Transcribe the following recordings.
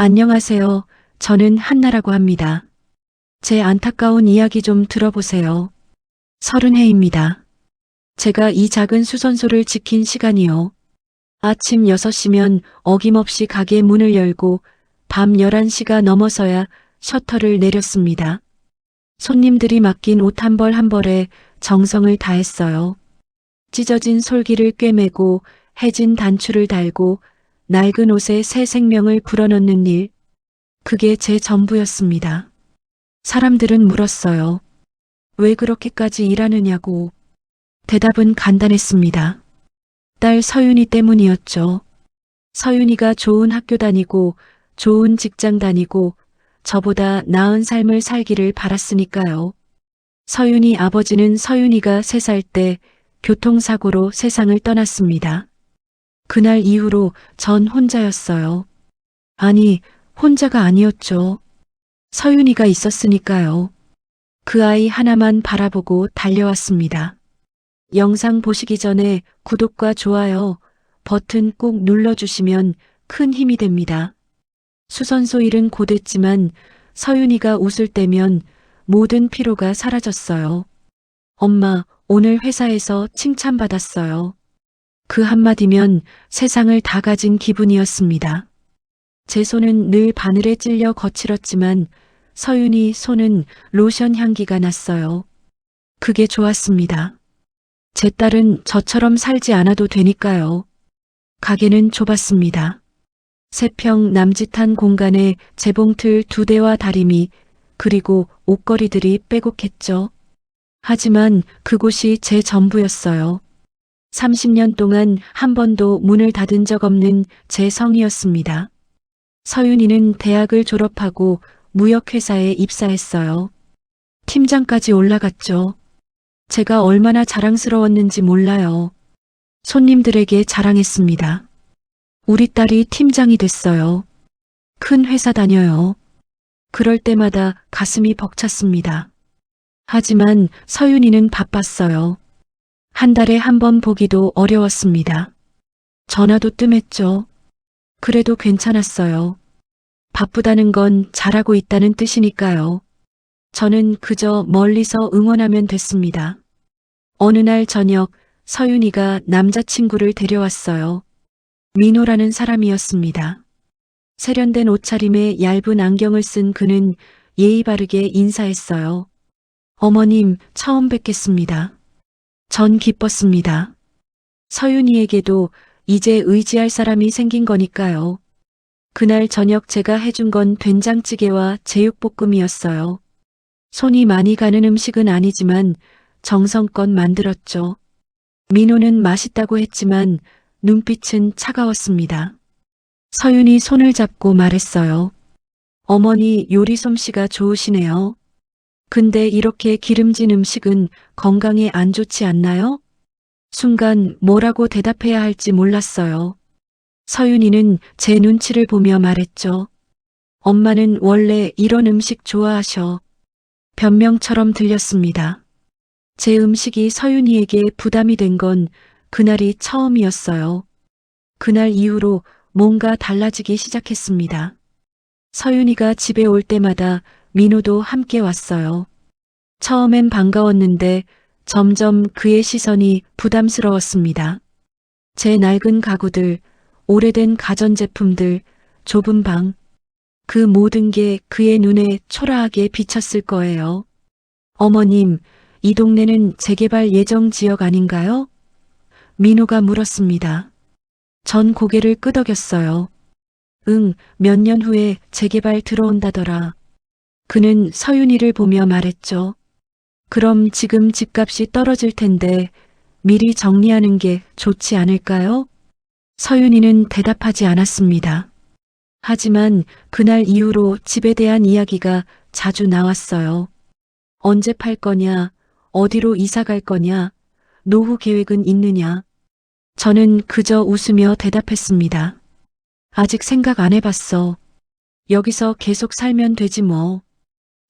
안녕하세요. 저는 한나라고 합니다. 제 안타까운 이야기 좀 들어보세요. 30해입니다. 제가 이 작은 수선소를 지킨 시간이요. 아침 6시면 어김없이 가게 문을 열고 밤 11시가 넘어서야 셔터를 내렸습니다. 손님들이 맡긴 옷 한 벌 한 벌에 정성을 다했어요. 찢어진 솔기를 꿰매고 해진 단추를 달고 낡은 옷에 새 생명을 불어넣는 일, 그게 제 전부였습니다. 사람들은 물었어요. 왜 그렇게까지 일하느냐고. 대답은 간단했습니다. 딸 서윤이 때문이었죠. 서윤이가 좋은 학교 다니고 좋은 직장 다니고 저보다 나은 삶을 살기를 바랐으니까요. 서윤이 아버지는 서윤이가 3살 때 교통사고로 세상을 떠났습니다. 그날 이후로 전 혼자였어요. 아니, 혼자가 아니었죠. 서윤이가 있었으니까요. 그 아이 하나만 바라보고 달려왔습니다. 영상 보시기 전에 구독과 좋아요 버튼 꼭 눌러주시면 큰 힘이 됩니다. 수선소 일은 고됐지만 서윤이가 웃을 때면 모든 피로가 사라졌어요. 엄마, 오늘 회사에서 칭찬받았어요. 그 한마디면 세상을 다 가진 기분이었습니다. 제 손은 늘 바늘에 찔려 거칠었지만 서윤이 손은 로션 향기가 났어요. 그게 좋았습니다. 제 딸은 저처럼 살지 않아도 되니까요. 가게는 좁았습니다. 3평 남짓한 공간에 재봉틀 2대와 다리미 그리고 옷걸이들이 빼곡했죠. 하지만 그곳이 제 전부였어요. 30년 동안 한 번도 문을 닫은 적 없는 제 성이었습니다. 서윤이는 대학을 졸업하고 무역회사에 입사했어요. 팀장까지 올라갔죠. 제가 얼마나 자랑스러웠는지 몰라요. 손님들에게 자랑했습니다. 우리 딸이 팀장이 됐어요. 큰 회사 다녀요. 그럴 때마다 가슴이 벅찼습니다. 하지만 서윤이는 바빴어요. 한 달에 한 번 보기도 어려웠습니다. 전화도 뜸했죠. 그래도 괜찮았어요. 바쁘다는 건 잘하고 있다는 뜻이니까요. 저는 그저 멀리서 응원하면 됐습니다. 어느 날 저녁 서윤이가 남자친구를 데려왔어요. 민호라는 사람이었습니다. 세련된 옷차림에 얇은 안경을 쓴 그는 예의 바르게 인사했어요. 어머님, 처음 뵙겠습니다. 전 기뻤습니다. 서윤이에게도 이제 의지할 사람이 생긴 거니까요. 그날 저녁 제가 해준 건 된장찌개와 제육볶음이었어요. 손이 많이 가는 음식은 아니지만 정성껏 만들었죠. 민호는 맛있다고 했지만 눈빛은 차가웠습니다. 서윤이 손을 잡고 말했어요. 어머니 요리 솜씨가 좋으시네요. 근데 이렇게 기름진 음식은 건강에 안 좋지 않나요? 순간 뭐라고 대답해야 할지 몰랐어요. 서윤이는 제 눈치를 보며 말했죠. 엄마는 원래 이런 음식 좋아하셔. 변명처럼 들렸습니다. 제 음식이 서윤이에게 부담이 된 건 그날이 처음이었어요. 그날 이후로 뭔가 달라지기 시작했습니다. 서윤이가 집에 올 때마다 민호도 함께 왔어요. 처음엔 반가웠는데 점점 그의 시선이 부담스러웠습니다. 제 낡은 가구들, 오래된 가전제품들, 좁은 방, 그 모든 게 그의 눈에 초라하게 비쳤을 거예요. 어머님, 이 동네는 재개발 예정 지역 아닌가요? 민호가 물었습니다. 전 고개를 끄덕였어요. 응, 몇 년 후에 재개발 들어온다더라. 그는 서윤이를 보며 말했죠. 그럼 지금 집값이 떨어질 텐데 미리 정리하는 게 좋지 않을까요? 서윤이는 대답하지 않았습니다. 하지만 그날 이후로 집에 대한 이야기가 자주 나왔어요. 언제 팔 거냐, 어디로 이사 갈 거냐, 노후 계획은 있느냐. 저는 그저 웃으며 대답했습니다. 아직 생각 안 해봤어. 여기서 계속 살면 되지 뭐.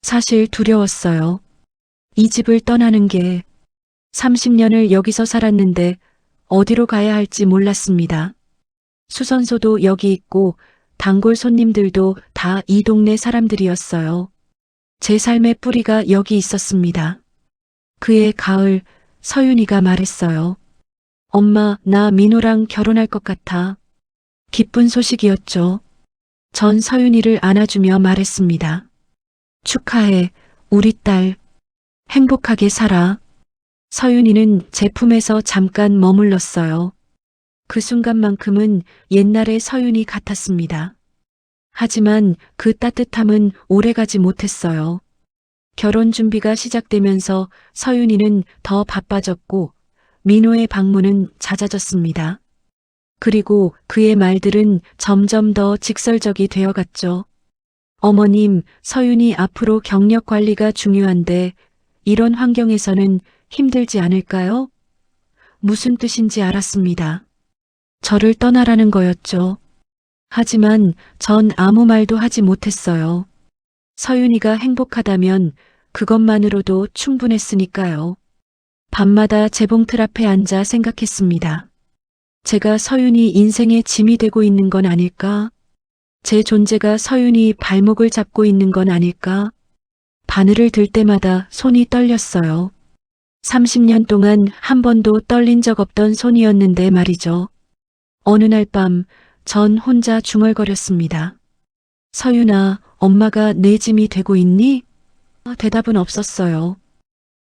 사실 두려웠어요. 이 집을 떠나는 게 30년을 여기서 살았는데 어디로 가야 할지 몰랐습니다. 수선소도 여기 있고 단골 손님들도 다 이 동네 사람들이었어요. 제 삶의 뿌리가 여기 있었습니다. 그해 가을, 서윤이가 말했어요. 엄마, 나 민호랑 결혼할 것 같아. 기쁜 소식이었죠. 전 서윤이를 안아주며 말했습니다. 축하해, 우리 딸. 행복하게 살아. 서윤이는 제 품에서 잠깐 머물렀어요. 그 순간만큼은 옛날의 서윤이 같았습니다. 하지만 그 따뜻함은 오래가지 못했어요. 결혼 준비가 시작되면서 서윤이는 더 바빠졌고 민호의 방문은 잦아졌습니다. 그리고 그의 말들은 점점 더 직설적이 되어갔죠. 어머님, 서윤이 앞으로 경력 관리가 중요한데 이런 환경에서는 힘들지 않을까요? 무슨 뜻인지 알았습니다. 저를 떠나라는 거였죠. 하지만 전 아무 말도 하지 못했어요. 서윤이가 행복하다면 그것만으로도 충분했으니까요. 밤마다 재봉틀 앞에 앉아 생각했습니다. 제가 서윤이 인생의 짐이 되고 있는 건 아닐까? 제 존재가 서윤이 발목을 잡고 있는 건 아닐까? 바늘을 들 때마다 손이 떨렸어요. 30년 동안 한 번도 떨린 적 없던 손이었는데 말이죠. 어느 날 밤 전 혼자 중얼거렸습니다. 서윤아, 엄마가 내 짐이 되고 있니? 대답은 없었어요.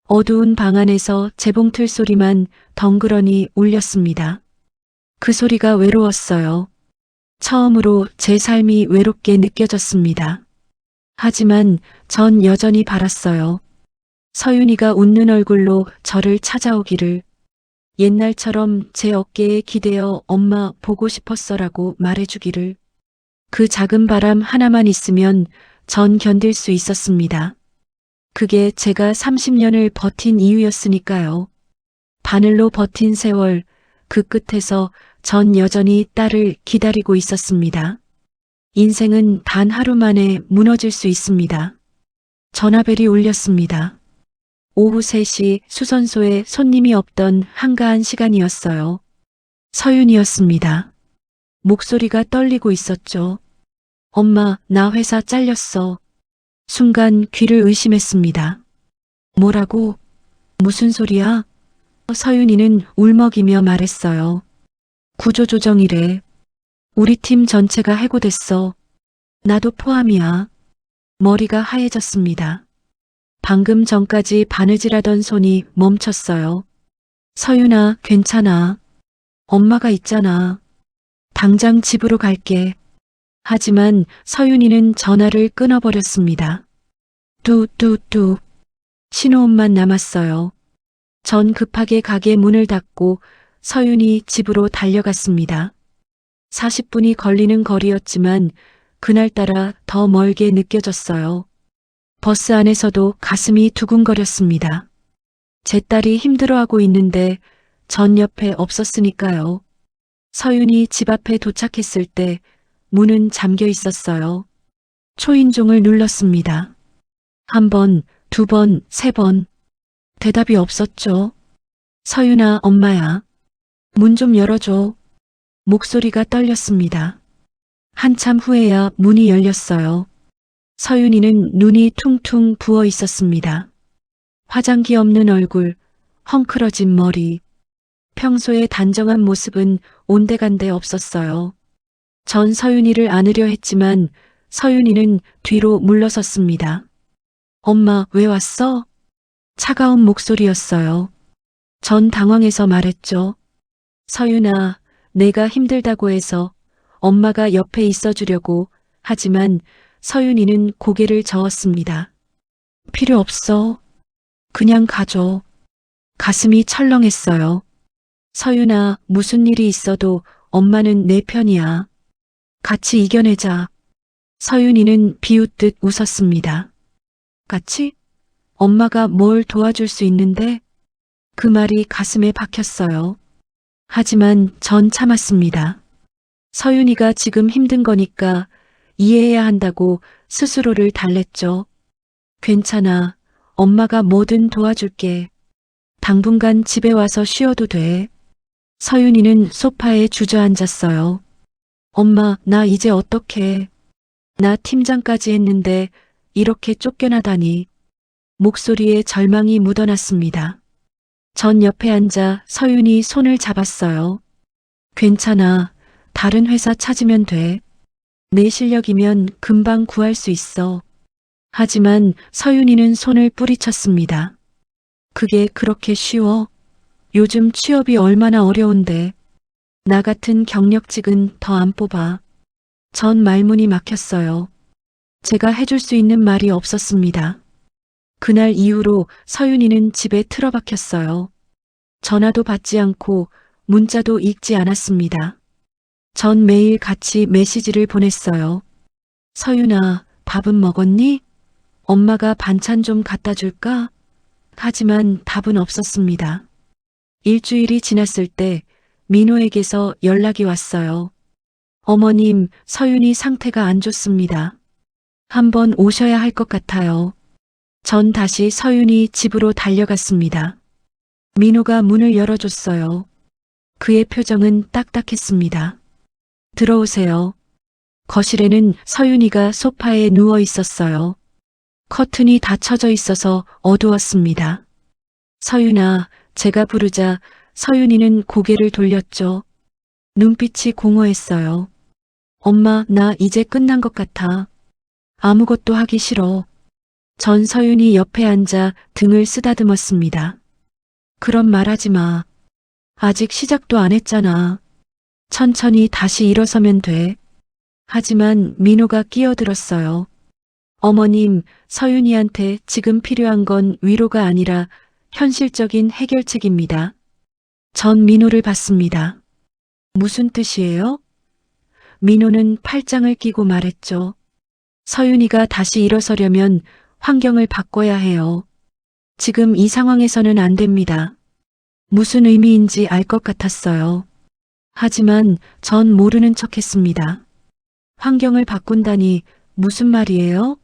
어두운 방 안에서 재봉틀 소리만 덩그러니 울렸습니다. 그 소리가 외로웠어요. 처음으로 제 삶이 외롭게 느껴졌습니다. 하지만 전 여전히 바랐어요. 서윤이가 웃는 얼굴로 저를 찾아오기를, 옛날처럼 제 어깨에 기대어 엄마 보고 싶었어라고 말해주기를. 그 작은 바람 하나만 있으면 전 견딜 수 있었습니다. 그게 제가 30년을 버틴 이유였으니까요. 바늘로 버틴 세월, 그 끝에서 전 여전히 딸을 기다리고 있었습니다. 인생은 단 하루 만에 무너질 수 있습니다. 전화벨이 울렸습니다. 오후 3시 수선소에 손님이 없던 한가한 시간이었어요. 서윤이었습니다. 목소리가 떨리고 있었죠. 엄마, 나 회사 잘렸어. 순간 귀를 의심했습니다. 뭐라고? 무슨 소리야? 서윤이는 울먹이며 말했어요. 구조조정이래. 우리 팀 전체가 해고됐어. 나도 포함이야. 머리가 하얘졌습니다. 방금 전까지 바느질하던 손이 멈췄어요. 서윤아, 괜찮아. 엄마가 있잖아. 당장 집으로 갈게. 하지만 서윤이는 전화를 끊어버렸습니다. 뚜뚜뚜. 신호음만 남았어요. 전 급하게 가게 문을 닫고 서윤이 집으로 달려갔습니다. 40분이 걸리는 거리였지만 그날따라 더 멀게 느껴졌어요. 버스 안에서도 가슴이 두근거렸습니다. 제 딸이 힘들어하고 있는데 전 옆에 없었으니까요. 서윤이 집 앞에 도착했을 때 문은 잠겨 있었어요. 초인종을 눌렀습니다. 1번, 2번, 3번. 대답이 없었죠. 서윤아, 엄마야. 문 좀 열어줘. 목소리가 떨렸습니다. 한참 후에야 문이 열렸어요. 서윤이는 눈이 퉁퉁 부어 있었습니다. 화장기 없는 얼굴, 헝클어진 머리. 평소의 단정한 모습은 온데간데 없었어요. 전 서윤이를 안으려 했지만 서윤이는 뒤로 물러섰습니다. 엄마, 왜 왔어? 차가운 목소리였어요. 전 당황해서 말했죠. 서윤아, 내가 힘들다고 해서 엄마가 옆에 있어주려고. 하지만 서윤이는 고개를 저었습니다. 필요 없어. 그냥 가줘. 가슴이 철렁했어요. 서윤아, 무슨 일이 있어도 엄마는 내 편이야. 같이 이겨내자. 서윤이는 비웃듯 웃었습니다. 같이? 엄마가 뭘 도와줄 수 있는데? 그 말이 가슴에 박혔어요. 하지만 전 참았습니다. 서윤이가 지금 힘든 거니까 이해해야 한다고 스스로를 달랬죠. 괜찮아. 엄마가 뭐든 도와줄게. 당분간 집에 와서 쉬어도 돼. 서윤이는 소파에 주저앉았어요. 엄마, 나 이제 어떡해. 나 팀장까지 했는데 이렇게 쫓겨나다니. 목소리에 절망이 묻어났습니다. 전 옆에 앉아 서윤이 손을 잡았어요. 괜찮아. 다른 회사 찾으면 돼. 내 실력이면 금방 구할 수 있어. 하지만 서윤이는 손을 뿌리쳤습니다. 그게 그렇게 쉬워? 요즘 취업이 얼마나 어려운데. 나 같은 경력직은 더 안 뽑아. 전 말문이 막혔어요. 제가 해줄 수 있는 말이 없었습니다. 그날 이후로 서윤이는 집에 틀어박혔어요. 전화도 받지 않고 문자도 읽지 않았습니다. 전 매일 같이 메시지를 보냈어요. 서윤아, 밥은 먹었니? 엄마가 반찬 좀 갖다 줄까? 하지만 답은 없었습니다. 일주일이 지났을 때 민호에게서 연락이 왔어요. 어머님, 서윤이 상태가 안 좋습니다. 한번 오셔야 할 것 같아요. 전 다시 서윤이 집으로 달려갔습니다. 민호가 문을 열어줬어요. 그의 표정은 딱딱했습니다. 들어오세요. 거실에는 서윤이가 소파에 누워 있었어요. 커튼이 닫혀져 있어서 어두웠습니다. 서윤아, 제가 부르자 서윤이는 고개를 돌렸죠. 눈빛이 공허했어요. 엄마, 나 이제 끝난 것 같아. 아무것도 하기 싫어. 전 서윤이 옆에 앉아 등을 쓰다듬었습니다. 그런 말 하지 마. 아직 시작도 안 했잖아. 천천히 다시 일어서면 돼. 하지만 민호가 끼어들었어요. 어머님, 서윤이한테 지금 필요한 건 위로가 아니라 현실적인 해결책입니다. 전 민호를 봤습니다. 무슨 뜻이에요? 민호는 팔짱을 끼고 말했죠. 서윤이가 다시 일어서려면 환경을 바꿔야 해요. 지금 이 상황에서는 안 됩니다. 무슨 의미인지 알 것 같았어요. 하지만 전 모르는 척 했습니다. 환경을 바꾼다니 무슨 말이에요?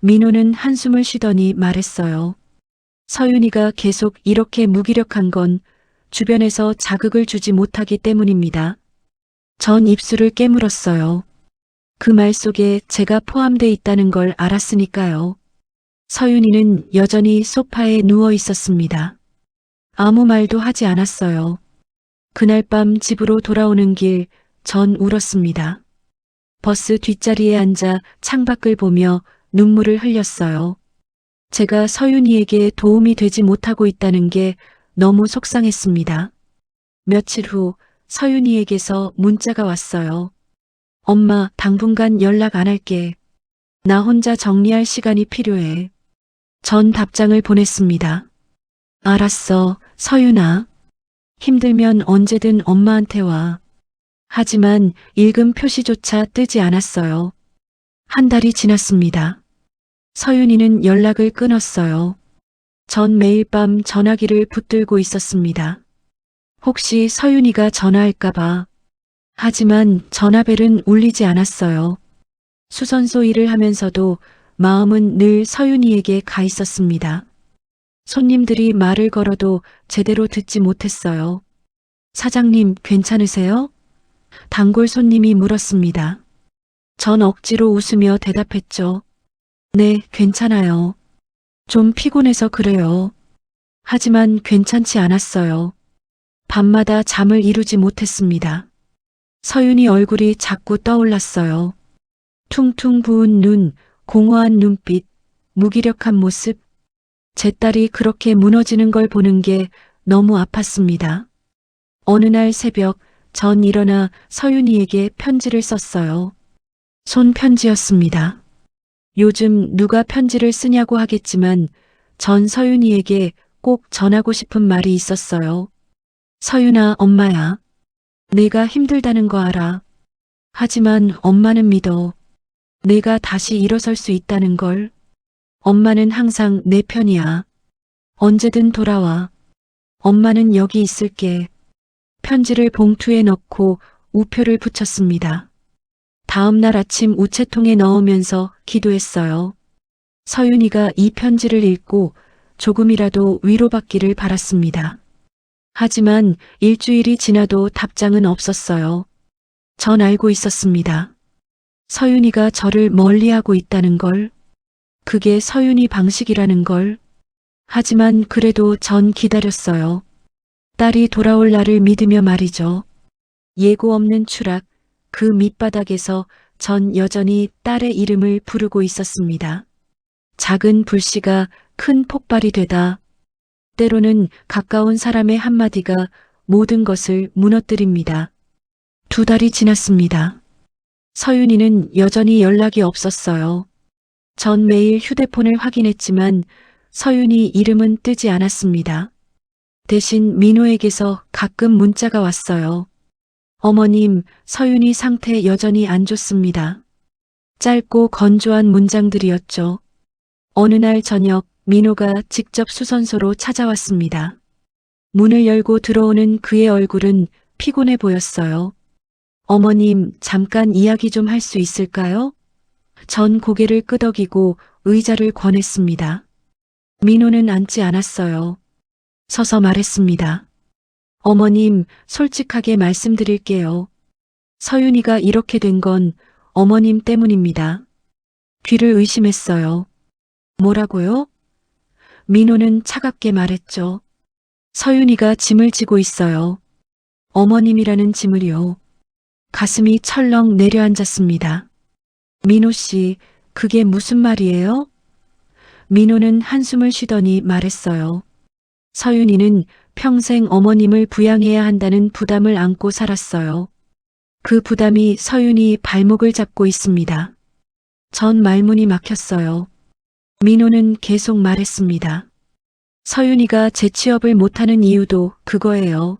민호는 한숨을 쉬더니 말했어요. 서윤이가 계속 이렇게 무기력한 건 주변에서 자극을 주지 못하기 때문입니다. 전 입술을 깨물었어요. 그 말 속에 제가 포함돼 있다는 걸 알았으니까요. 서윤이는 여전히 소파에 누워 있었습니다. 아무 말도 하지 않았어요. 그날 밤 집으로 돌아오는 길, 전 울었습니다. 버스 뒷자리에 앉아 창밖을 보며 눈물을 흘렸어요. 제가 서윤이에게 도움이 되지 못하고 있다는 게 너무 속상했습니다. 며칠 후 서윤이에게서 문자가 왔어요. 엄마, 당분간 연락 안 할게. 나 혼자 정리할 시간이 필요해. 전 답장을 보냈습니다. 알았어, 서윤아. 힘들면 언제든 엄마한테 와. 하지만 읽음 표시조차 뜨지 않았어요. 한 달이 지났습니다. 서윤이는 연락을 끊었어요. 전 매일 밤 전화기를 붙들고 있었습니다. 혹시 서윤이가 전화할까봐. 하지만 전화벨은 울리지 않았어요. 수선소 일을 하면서도 마음은 늘 서윤이에게 가 있었습니다. 손님들이 말을 걸어도 제대로 듣지 못했어요. 사장님, 괜찮으세요? 단골 손님이 물었습니다. 전 억지로 웃으며 대답했죠. 네, 괜찮아요. 좀 피곤해서 그래요. 하지만 괜찮지 않았어요. 밤마다 잠을 이루지 못했습니다. 서윤이 얼굴이 자꾸 떠올랐어요. 퉁퉁 부은 눈, 공허한 눈빛, 무기력한 모습. 제 딸이 그렇게 무너지는 걸 보는 게 너무 아팠습니다. 어느 날 새벽 전 일어나 서윤이에게 편지를 썼어요. 손편지였습니다. 요즘 누가 편지를 쓰냐고 하겠지만 전 서윤이에게 꼭 전하고 싶은 말이 있었어요. 서윤아, 엄마야. 내가 힘들다는 거 알아. 하지만 엄마는 믿어. 내가 다시 일어설 수 있다는 걸. 엄마는 항상 내 편이야. 언제든 돌아와. 엄마는 여기 있을게. 편지를 봉투에 넣고 우표를 붙였습니다. 다음 날 아침 우체통에 넣으면서 기도했어요. 서윤이가 이 편지를 읽고 조금이라도 위로받기를 바랐습니다. 하지만 일주일이 지나도 답장은 없었어요. 전 알고 있었습니다. 서윤이가 저를 멀리하고 있다는 걸, 그게 서윤이 방식이라는 걸. 하지만 그래도 전 기다렸어요. 딸이 돌아올 날을 믿으며 말이죠. 예고 없는 추락, 그 밑바닥에서 전 여전히 딸의 이름을 부르고 있었습니다. 작은 불씨가 큰 폭발이 되다 때로는 가까운 사람의 한마디가 모든 것을 무너뜨립니다. 2달이 지났습니다. 서윤이는 여전히 연락이 없었어요. 전 매일 휴대폰을 확인했지만 서윤이 이름은 뜨지 않았습니다. 대신 민호에게서 가끔 문자가 왔어요. 어머님, 서윤이 상태 여전히 안 좋습니다. 짧고 건조한 문장들이었죠. 어느 날 저녁 민호가 직접 수선소로 찾아왔습니다. 문을 열고 들어오는 그의 얼굴은 피곤해 보였어요. 어머님, 잠깐 이야기 좀 할 수 있을까요? 전 고개를 끄덕이고 의자를 권했습니다. 민호는 앉지 않았어요. 서서 말했습니다. 어머님, 솔직하게 말씀드릴게요. 서윤이가 이렇게 된 건 어머님 때문입니다. 귀를 의심했어요. 뭐라고요? 민호는 차갑게 말했죠. 서윤이가 짐을 지고 있어요. 어머님이라는 짐을요. 가슴이 철렁 내려앉았습니다. 민호 씨, 그게 무슨 말이에요? 민호는 한숨을 쉬더니 말했어요. 서윤이는 평생 어머님을 부양해야 한다는 부담을 안고 살았어요. 그 부담이 서윤이 발목을 잡고 있습니다. 전 말문이 막혔어요. 민호는 계속 말했습니다. 서윤이가 재취업을 못하는 이유도 그거예요.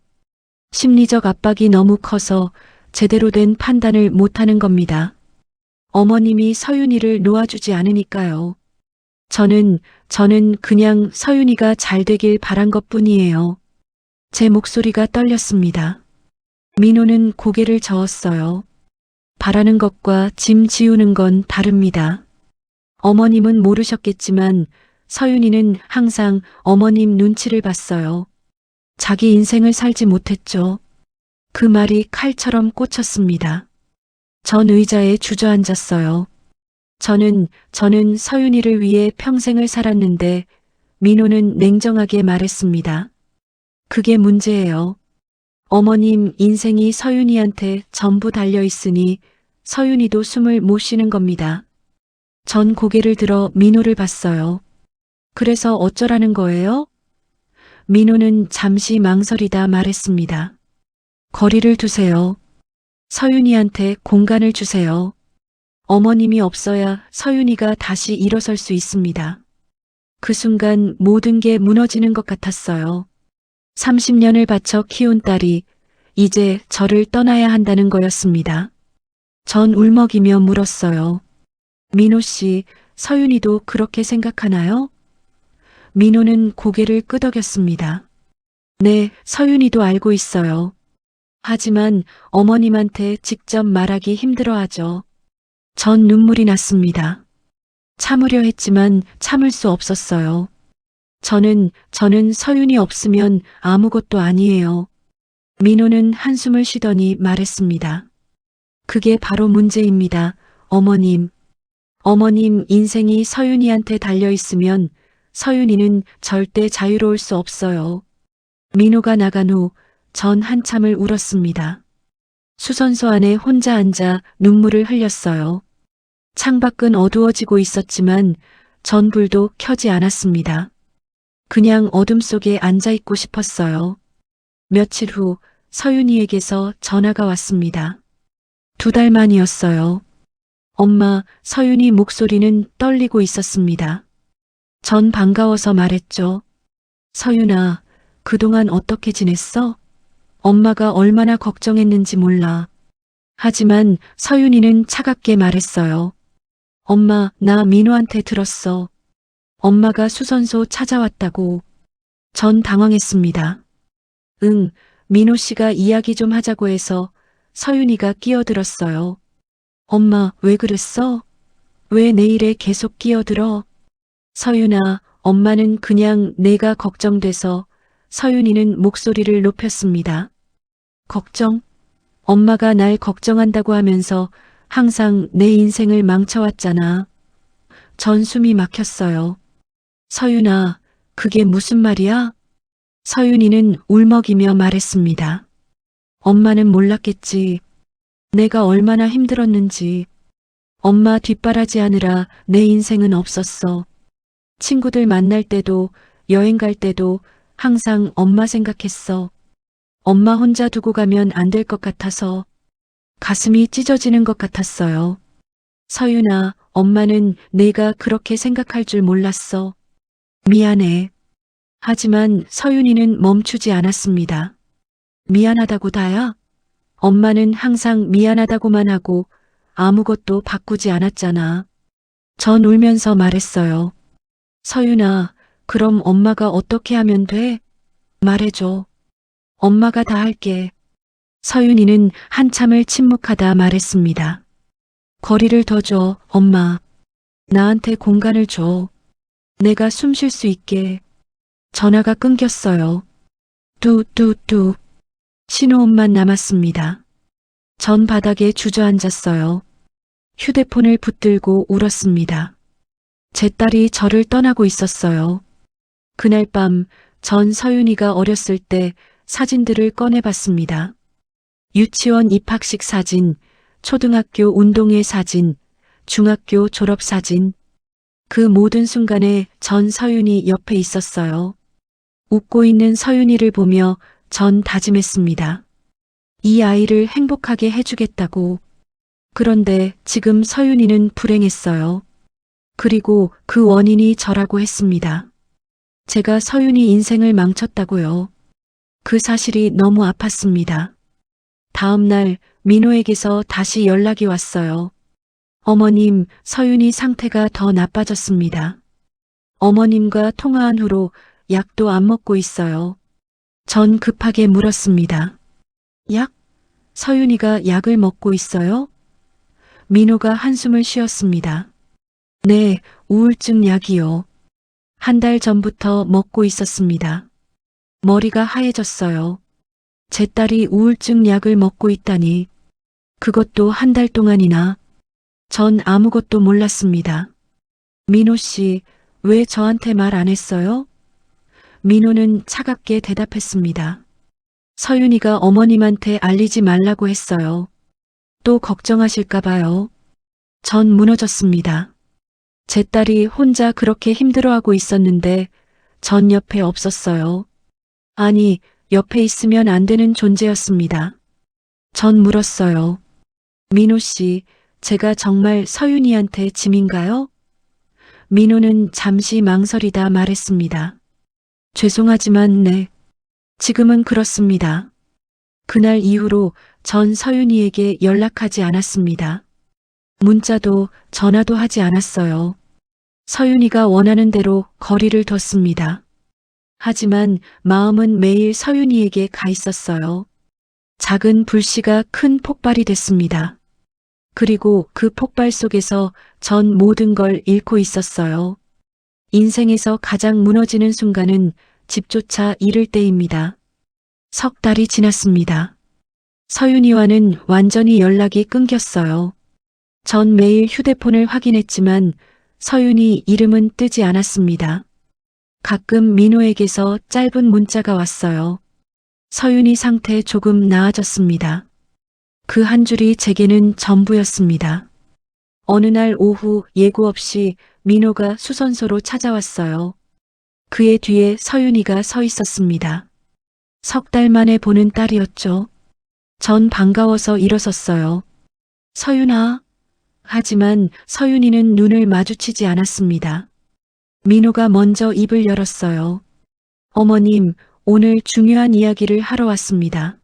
심리적 압박이 너무 커서 제대로 된 판단을 못하는 겁니다. 어머님이 서윤이를 놓아주지 않으니까요. 저는 그냥 서윤이가 잘 되길 바란 것뿐이에요. 제 목소리가 떨렸습니다. 민호는 고개를 저었어요. 바라는 것과 짐 지우는 건 다릅니다. 어머님은 모르셨겠지만 서윤이는 항상 어머님 눈치를 봤어요. 자기 인생을 살지 못했죠. 그 말이 칼처럼 꽂혔습니다. 전 의자에 주저앉았어요. 저는 서윤이를 위해 평생을 살았는데 민호는 냉정하게 말했습니다. 그게 문제예요. 어머님 인생이 서윤이한테 전부 달려 있으니 서윤이도 숨을 못 쉬는 겁니다. 전 고개를 들어 민호를 봤어요. 그래서 어쩌라는 거예요? 민호는 잠시 망설이다 말했습니다. 거리를 두세요. 서윤이한테 공간을 주세요. 어머님이 없어야 서윤이가 다시 일어설 수 있습니다. 그 순간 모든 게 무너지는 것 같았어요. 30년을 바쳐 키운 딸이 이제 저를 떠나야 한다는 거였습니다. 전 울먹이며 물었어요. 민호 씨, 서윤이도 그렇게 생각하나요? 민호는 고개를 끄덕였습니다. 네, 서윤이도 알고 있어요. 하지만 어머님한테 직접 말하기 힘들어하죠. 전 눈물이 났습니다. 참으려 했지만 참을 수 없었어요. 저는 서윤이 없으면 아무것도 아니에요. 민호는 한숨을 쉬더니 말했습니다. 그게 바로 문제입니다, 어머님. 어머님 인생이 서윤이한테 달려 있으면 서윤이는 절대 자유로울 수 없어요. 민호가 나간 후 전 한참을 울었습니다. 수선소 안에 혼자 앉아 눈물을 흘렸어요. 창밖은 어두워지고 있었지만 전 불도 켜지 않았습니다. 그냥 어둠 속에 앉아 있고 싶었어요. 며칠 후 서윤이에게서 전화가 왔습니다. 2달 만이었어요. 엄마, 서윤이 목소리는 떨리고 있었습니다. 전 반가워서 말했죠. 서윤아, 그동안 어떻게 지냈어? 엄마가 얼마나 걱정했는지 몰라. 하지만 서윤이는 차갑게 말했어요. 엄마, 나 민호한테 들었어. 엄마가 수선소 찾아왔다고. 전 당황했습니다. 응, 민호 씨가 이야기 좀 하자고 해서 서윤이가 끼어들었어요. 엄마, 왜 그랬어? 왜 내 일에 계속 끼어들어? 서윤아, 엄마는 그냥 내가 걱정돼서. 서윤이는 목소리를 높였습니다. 걱정? 엄마가 날 걱정한다고 하면서 항상 내 인생을 망쳐왔잖아. 전 숨이 막혔어요. 서윤아, 그게 무슨 말이야? 서윤이는 울먹이며 말했습니다. 엄마는 몰랐겠지. 내가 얼마나 힘들었는지. 엄마 뒷바라지하느라 내 인생은 없었어. 친구들 만날 때도 여행 갈 때도 항상 엄마 생각했어. 엄마 혼자 두고 가면 안 될 것 같아서 가슴이 찢어지는 것 같았어요. 서윤아, 엄마는 내가 그렇게 생각할 줄 몰랐어. 미안해. 하지만 서윤이는 멈추지 않았습니다. 미안하다고 다야? 엄마는 항상 미안하다고만 하고 아무것도 바꾸지 않았잖아. 전 울면서 말했어요. 서윤아, 그럼 엄마가 어떻게 하면 돼? 말해줘. 엄마가 다 할게. 서윤이는 한참을 침묵하다 말했습니다. 거리를 더 줘, 엄마. 나한테 공간을 줘. 내가 숨 쉴 수 있게. 전화가 끊겼어요. 뚜뚜뚜. 신호음만 남았습니다. 전 바닥에 주저앉았어요. 휴대폰을 붙들고 울었습니다. 제 딸이 저를 떠나고 있었어요. 그날 밤 전 서윤이가 어렸을 때 사진들을 꺼내봤습니다. 유치원 입학식 사진, 초등학교 운동회 사진, 중학교 졸업 사진. 그 모든 순간에 전 서윤이 옆에 있었어요. 웃고 있는 서윤이를 보며 전 다짐했습니다. 이 아이를 행복하게 해주겠다고. 그런데 지금 서윤이는 불행했어요. 그리고 그 원인이 저라고 했습니다. 제가 서윤이 인생을 망쳤다고요. 그 사실이 너무 아팠습니다. 다음 날 민호에게서 다시 연락이 왔어요. 어머님, 서윤이 상태가 더 나빠졌습니다. 어머님과 통화한 후로 약도 안 먹고 있어요. 전 급하게 물었습니다. 약? 서윤이가 약을 먹고 있어요? 민호가 한숨을 쉬었습니다. 네, 우울증 약이요. 한 달 전부터 먹고 있었습니다. 머리가 하얘졌어요. 제 딸이 우울증 약을 먹고 있다니. 그것도 한 달 동안이나. 전 아무것도 몰랐습니다. 민호 씨, 왜 저한테 말 안 했어요? 민호는 차갑게 대답했습니다. 서윤이가 어머님한테 알리지 말라고 했어요. 또 걱정하실까 봐요. 전 무너졌습니다. 제 딸이 혼자 그렇게 힘들어하고 있었는데 전 옆에 없었어요. 아니, 옆에 있으면 안 되는 존재였습니다. 전 물었어요. 민호 씨, 제가 정말 서윤이한테 짐인가요? 민호는 잠시 망설이다 말했습니다. 죄송하지만 네. 지금은 그렇습니다. 그날 이후로 전 서윤이에게 연락하지 않았습니다. 문자도 전화도 하지 않았어요. 서윤이가 원하는 대로 거리를 뒀습니다. 하지만 마음은 매일 서윤이에게 가 있었어요. 작은 불씨가 큰 폭발이 됐습니다. 그리고 그 폭발 속에서 전 모든 걸 잃고 있었어요. 인생에서 가장 무너지는 순간은 집조차 잃을 때입니다. 석 달이 지났습니다. 서윤이와는 완전히 연락이 끊겼어요. 전 매일 휴대폰을 확인했지만 서윤이 이름은 뜨지 않았습니다. 가끔 민호에게서 짧은 문자가 왔어요. 서윤이 상태 조금 나아졌습니다. 그 한 줄이 제게는 전부였습니다. 어느 날 오후 예고 없이 민호가 수선소로 찾아왔어요. 그의 뒤에 서윤이가 서 있었습니다. 석 달 만에 보는 딸이었죠. 전 반가워서 일어섰어요. 서윤아. 하지만 서윤이는 눈을 마주치지 않았습니다. 민호가 먼저 입을 열었어요. 어머님, 오늘 중요한 이야기를 하러 왔습니다.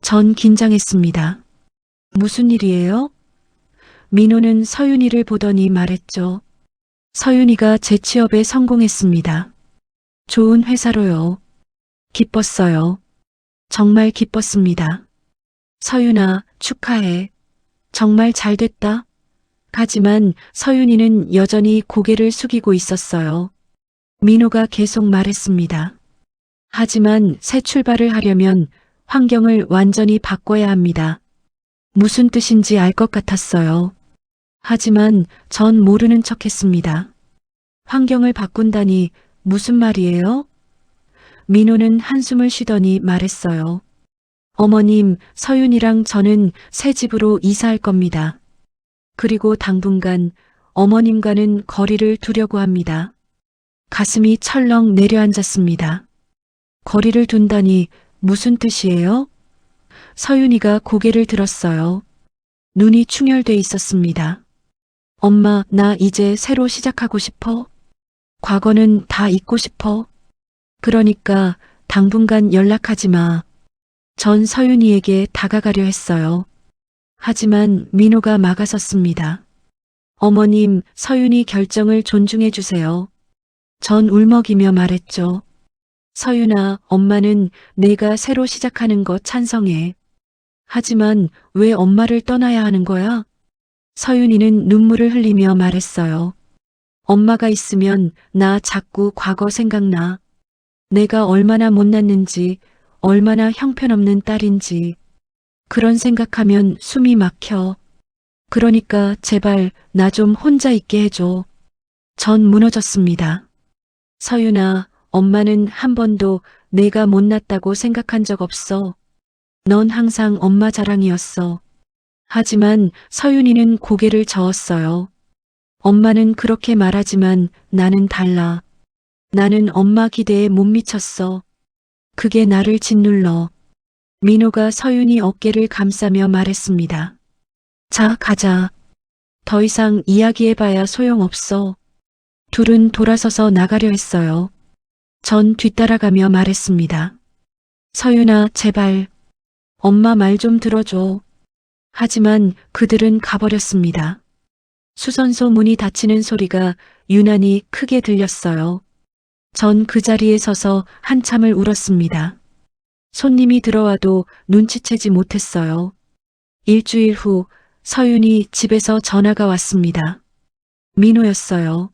전 긴장했습니다. 무슨 일이에요? 민호는 서윤이를 보더니 말했죠. 서윤이가 재취업에 성공했습니다. 좋은 회사로요. 기뻤어요. 정말 기뻤습니다. 서윤아, 축하해. 정말 잘 됐다. 하지만 서윤이는 여전히 고개를 숙이고 있었어요. 민호가 계속 말했습니다. 하지만 새 출발을 하려면 환경을 완전히 바꿔야 합니다. 무슨 뜻인지 알 것 같았어요. 하지만 전 모르는 척 했습니다. 환경을 바꾼다니 무슨 말이에요? 민호는 한숨을 쉬더니 말했어요. 어머님, 서윤이랑 저는 새 집으로 이사할 겁니다. 그리고 당분간 어머님과는 거리를 두려고 합니다. 가슴이 철렁 내려앉았습니다. 거리를 둔다니 무슨 뜻이에요? 서윤이가 고개를 들었어요. 눈이 충혈돼 있었습니다. 엄마, 나 이제 새로 시작하고 싶어. 과거는 다 잊고 싶어. 그러니까 당분간 연락하지 마. 전 서윤이에게 다가가려 했어요. 하지만 민호가 막아섰습니다. 어머님, 서윤이 결정을 존중해 주세요. 전 울먹이며 말했죠. 서윤아, 엄마는 내가 새로 시작하는 거 찬성해. 하지만 왜 엄마를 떠나야 하는 거야? 서윤이는 눈물을 흘리며 말했어요. 엄마가 있으면 나 자꾸 과거 생각나. 내가 얼마나 못났는지, 얼마나 형편없는 딸인지. 그런 생각하면 숨이 막혀. 그러니까 제발 나 좀 혼자 있게 해줘. 전 무너졌습니다. 서윤아, 엄마는 한 번도 내가 못났다고 생각한 적 없어. 넌 항상 엄마 자랑이었어. 하지만 서윤이는 고개를 저었어요. 엄마는 그렇게 말하지만 나는 달라. 나는 엄마 기대에 못 미쳤어. 그게 나를 짓눌러. 민호가 서윤이 어깨를 감싸며 말했습니다. 자, 가자. 더 이상 이야기해봐야 소용없어. 둘은 돌아서서 나가려 했어요. 전 뒤따라가며 말했습니다. 서윤아, 제발. 엄마 말 좀 들어줘. 하지만 그들은 가버렸습니다. 수선소 문이 닫히는 소리가 유난히 크게 들렸어요. 전 그 자리에 서서 한참을 울었습니다. 손님이 들어와도 눈치채지 못했어요. 일주일 후 서윤이 집에서 전화가 왔습니다. 민호였어요.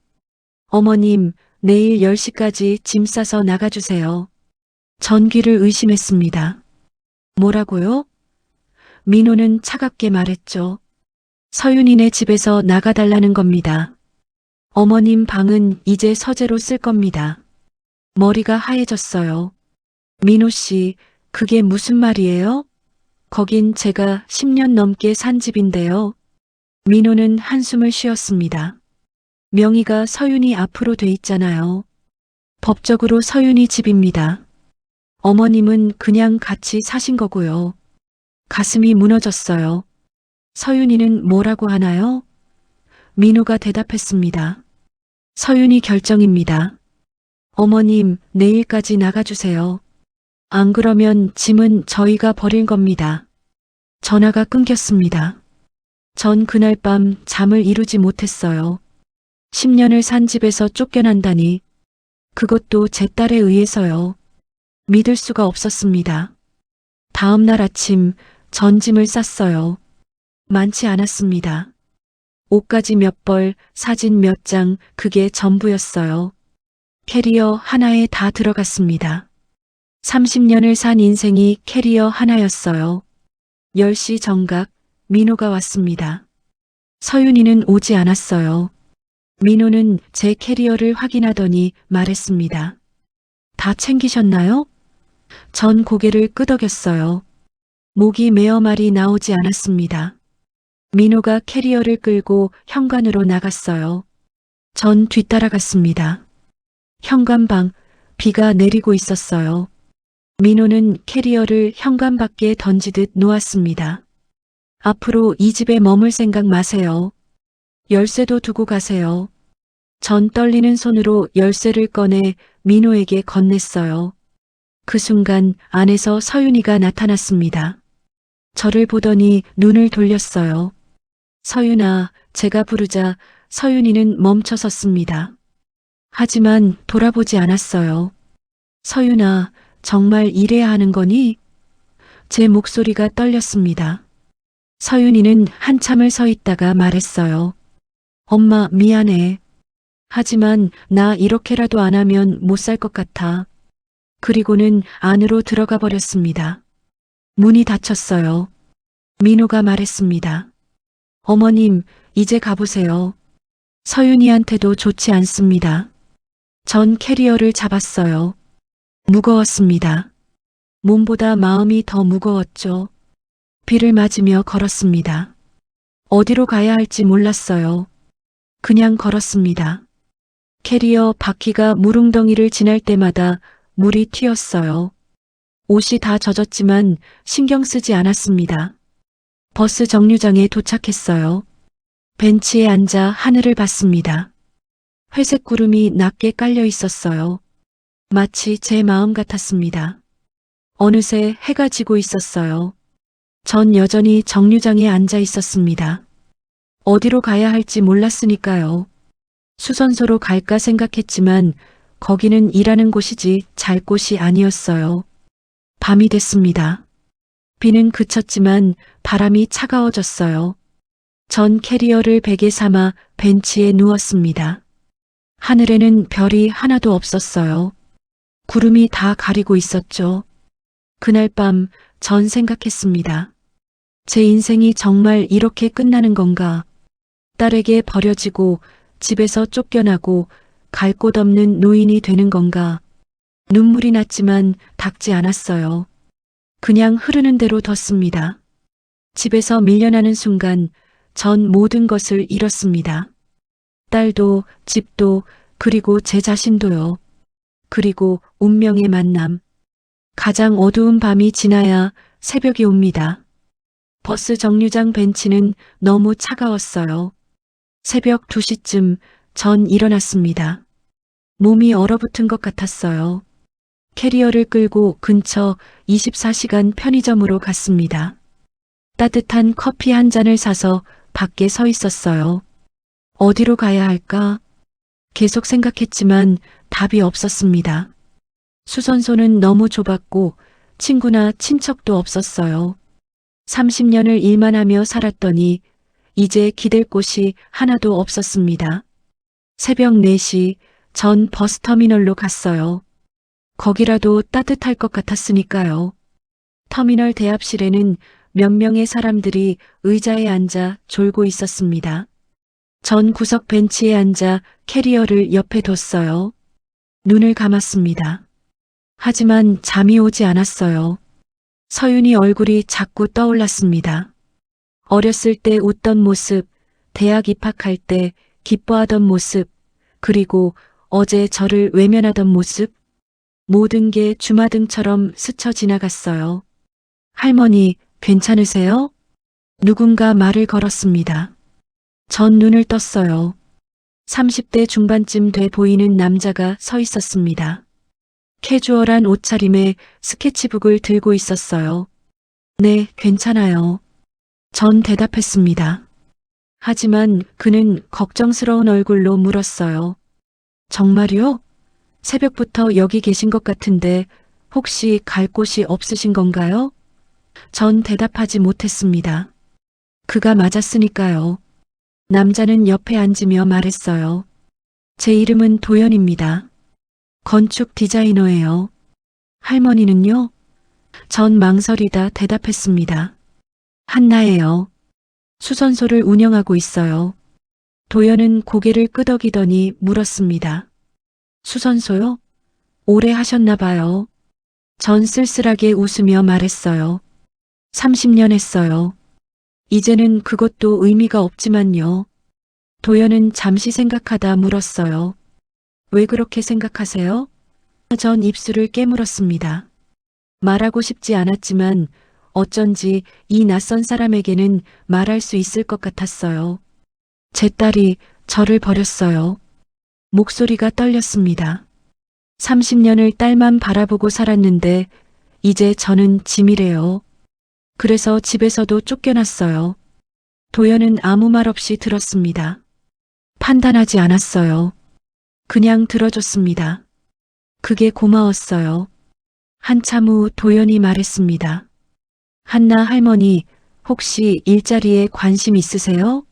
어머님, 내일 10시까지 짐 싸서 나가주세요. 전 귀를 의심했습니다. 뭐라고요? 민호는 차갑게 말했죠. 서윤이네 집에서 나가달라는 겁니다. 어머님 방은 이제 서재로 쓸 겁니다. 머리가 하얘졌어요. 민호 씨, 그게 무슨 말이에요? 거긴 제가 10년 넘게 산 집인데요. 민호는 한숨을 쉬었습니다. 명의가 서윤이 앞으로 돼 있잖아요. 법적으로 서윤이 집입니다. 어머님은 그냥 같이 사신 거고요. 가슴이 무너졌어요. 서윤이는 뭐라고 하나요? 민호가 대답했습니다. 서윤이 결정입니다. 어머님, 내일까지 나가주세요. 안 그러면 짐은 저희가 버릴 겁니다. 전화가 끊겼습니다. 전 그날 밤 잠을 이루지 못했어요. 10년을 산 집에서 쫓겨난다니. 그것도 제 딸에 의해서요. 믿을 수가 없었습니다. 다음 날 아침 전 짐을 쌌어요. 많지 않았습니다. 옷가지 몇 벌, 사진 몇 장, 그게 전부였어요. 캐리어 하나에 다 들어갔습니다. 30년을 산 인생이 캐리어 하나였어요. 10시 정각, 민호가 왔습니다. 서윤이는 오지 않았어요. 민호는 제 캐리어를 확인하더니 말했습니다. 다 챙기셨나요? 전 고개를 끄덕였어요. 목이 메어 말이 나오지 않았습니다. 민호가 캐리어를 끌고 현관으로 나갔어요. 전 뒤따라갔습니다. 현관방, 비가 내리고 있었어요. 민호는 캐리어를 현관 밖에 던지듯 놓았습니다. 앞으로 이 집에 머물 생각 마세요. 열쇠도 두고 가세요. 전 떨리는 손으로 열쇠를 꺼내 민호에게 건넸어요. 그 순간 안에서 서윤이가 나타났습니다. 저를 보더니 눈을 돌렸어요. 서윤아, 제가 부르자 서윤이는 멈춰섰습니다. 하지만 돌아보지 않았어요. 서윤아, 정말 이래야 하는 거니? 제 목소리가 떨렸습니다. 서윤이는 한참을 서 있다가 말했어요. 엄마, 미안해. 하지만 나 이렇게라도 안 하면 못 살 것 같아. 그리고는 안으로 들어가 버렸습니다. 문이 닫혔어요. 민호가 말했습니다. 어머님, 이제 가보세요. 서윤이한테도 좋지 않습니다. 전 캐리어를 잡았어요. 무거웠습니다. 몸보다 마음이 더 무거웠죠. 비를 맞으며 걸었습니다. 어디로 가야 할지 몰랐어요. 그냥 걸었습니다. 캐리어 바퀴가 물웅덩이를 지날 때마다 물이 튀었어요. 옷이 다 젖었지만 신경 쓰지 않았습니다. 버스 정류장에 도착했어요. 벤치에 앉아 하늘을 봤습니다. 회색 구름이 낮게 깔려 있었어요. 마치 제 마음 같았습니다. 어느새 해가 지고 있었어요. 전 여전히 정류장에 앉아 있었습니다. 어디로 가야 할지 몰랐으니까요. 수선소로 갈까 생각했지만 거기는 일하는 곳이지 잘 곳이 아니었어요. 밤이 됐습니다. 비는 그쳤지만 바람이 차가워졌어요. 전 캐리어를 베개 삼아 벤치에 누웠습니다. 하늘에는 별이 하나도 없었어요. 구름이 다 가리고 있었죠. 그날 밤 전 생각했습니다. 제 인생이 정말 이렇게 끝나는 건가? 딸에게 버려지고 집에서 쫓겨나고 갈 곳 없는 노인이 되는 건가? 눈물이 났지만 닦지 않았어요. 그냥 흐르는 대로 뒀습니다. 집에서 밀려나는 순간 전 모든 것을 잃었습니다. 딸도, 집도, 그리고 제 자신도요. 그리고 운명의 만남. 가장 어두운 밤이 지나야 새벽이 옵니다. 버스 정류장 벤치는 너무 차가웠어요. 새벽 2시쯤 전 일어났습니다. 몸이 얼어붙은 것 같았어요. 캐리어를 끌고 근처 24시간 편의점으로 갔습니다. 따뜻한 커피 한 잔을 사서 밖에 서 있었어요. 어디로 가야 할까? 계속 생각했지만 답이 없었습니다. 수선소는 너무 좁았고 친구나 친척도 없었어요. 30년을 일만 하며 살았더니 이제 기댈 곳이 하나도 없었습니다. 새벽 4시 전 버스터미널로 갔어요. 거기라도 따뜻할 것 같았으니까요. 터미널 대합실에는 몇 명의 사람들이 의자에 앉아 졸고 있었습니다. 전 구석 벤치에 앉아 캐리어를 옆에 뒀어요. 눈을 감았습니다. 하지만 잠이 오지 않았어요. 서윤이 얼굴이 자꾸 떠올랐습니다. 어렸을 때 웃던 모습, 대학 입학할 때 기뻐하던 모습, 그리고 어제 저를 외면하던 모습, 모든 게 주마등처럼 스쳐 지나갔어요. 할머니, 괜찮으세요? 누군가 말을 걸었습니다. 전 눈을 떴어요. 30대 중반쯤 돼 보이는 남자가 서 있었습니다. 캐주얼한 옷차림에 스케치북을 들고 있었어요. 네, 괜찮아요. 전 대답했습니다. 하지만 그는 걱정스러운 얼굴로 물었어요. 정말요? 새벽부터 여기 계신 것 같은데 혹시 갈 곳이 없으신 건가요? 전 대답하지 못했습니다. 그가 맞았으니까요. 남자는 옆에 앉으며 말했어요. 제 이름은 도연입니다. 건축 디자이너예요. 할머니는요? 전 망설이다 대답했습니다. 한나예요. 수선소를 운영하고 있어요. 도연은 고개를 끄덕이더니 물었습니다. 수선소요? 오래 하셨나 봐요. 전 쓸쓸하게 웃으며 말했어요. 30년 했어요. 이제는 그것도 의미가 없지만요. 도연은 잠시 생각하다 물었어요. 왜 그렇게 생각하세요? 전 입술을 깨물었습니다. 말하고 싶지 않았지만 어쩐지 이 낯선 사람에게는 말할 수 있을 것 같았어요. 제 딸이 저를 버렸어요. 목소리가 떨렸습니다. 30년을 딸만 바라보고 살았는데 이제 저는 짐이래요. 그래서 집에서도 쫓겨났어요. 도연은 아무 말 없이 들었습니다. 판단하지 않았어요. 그냥 들어줬습니다. 그게 고마웠어요. 한참 후 도연이 말했습니다. 한나 할머니, 혹시 일자리에 관심 있으세요?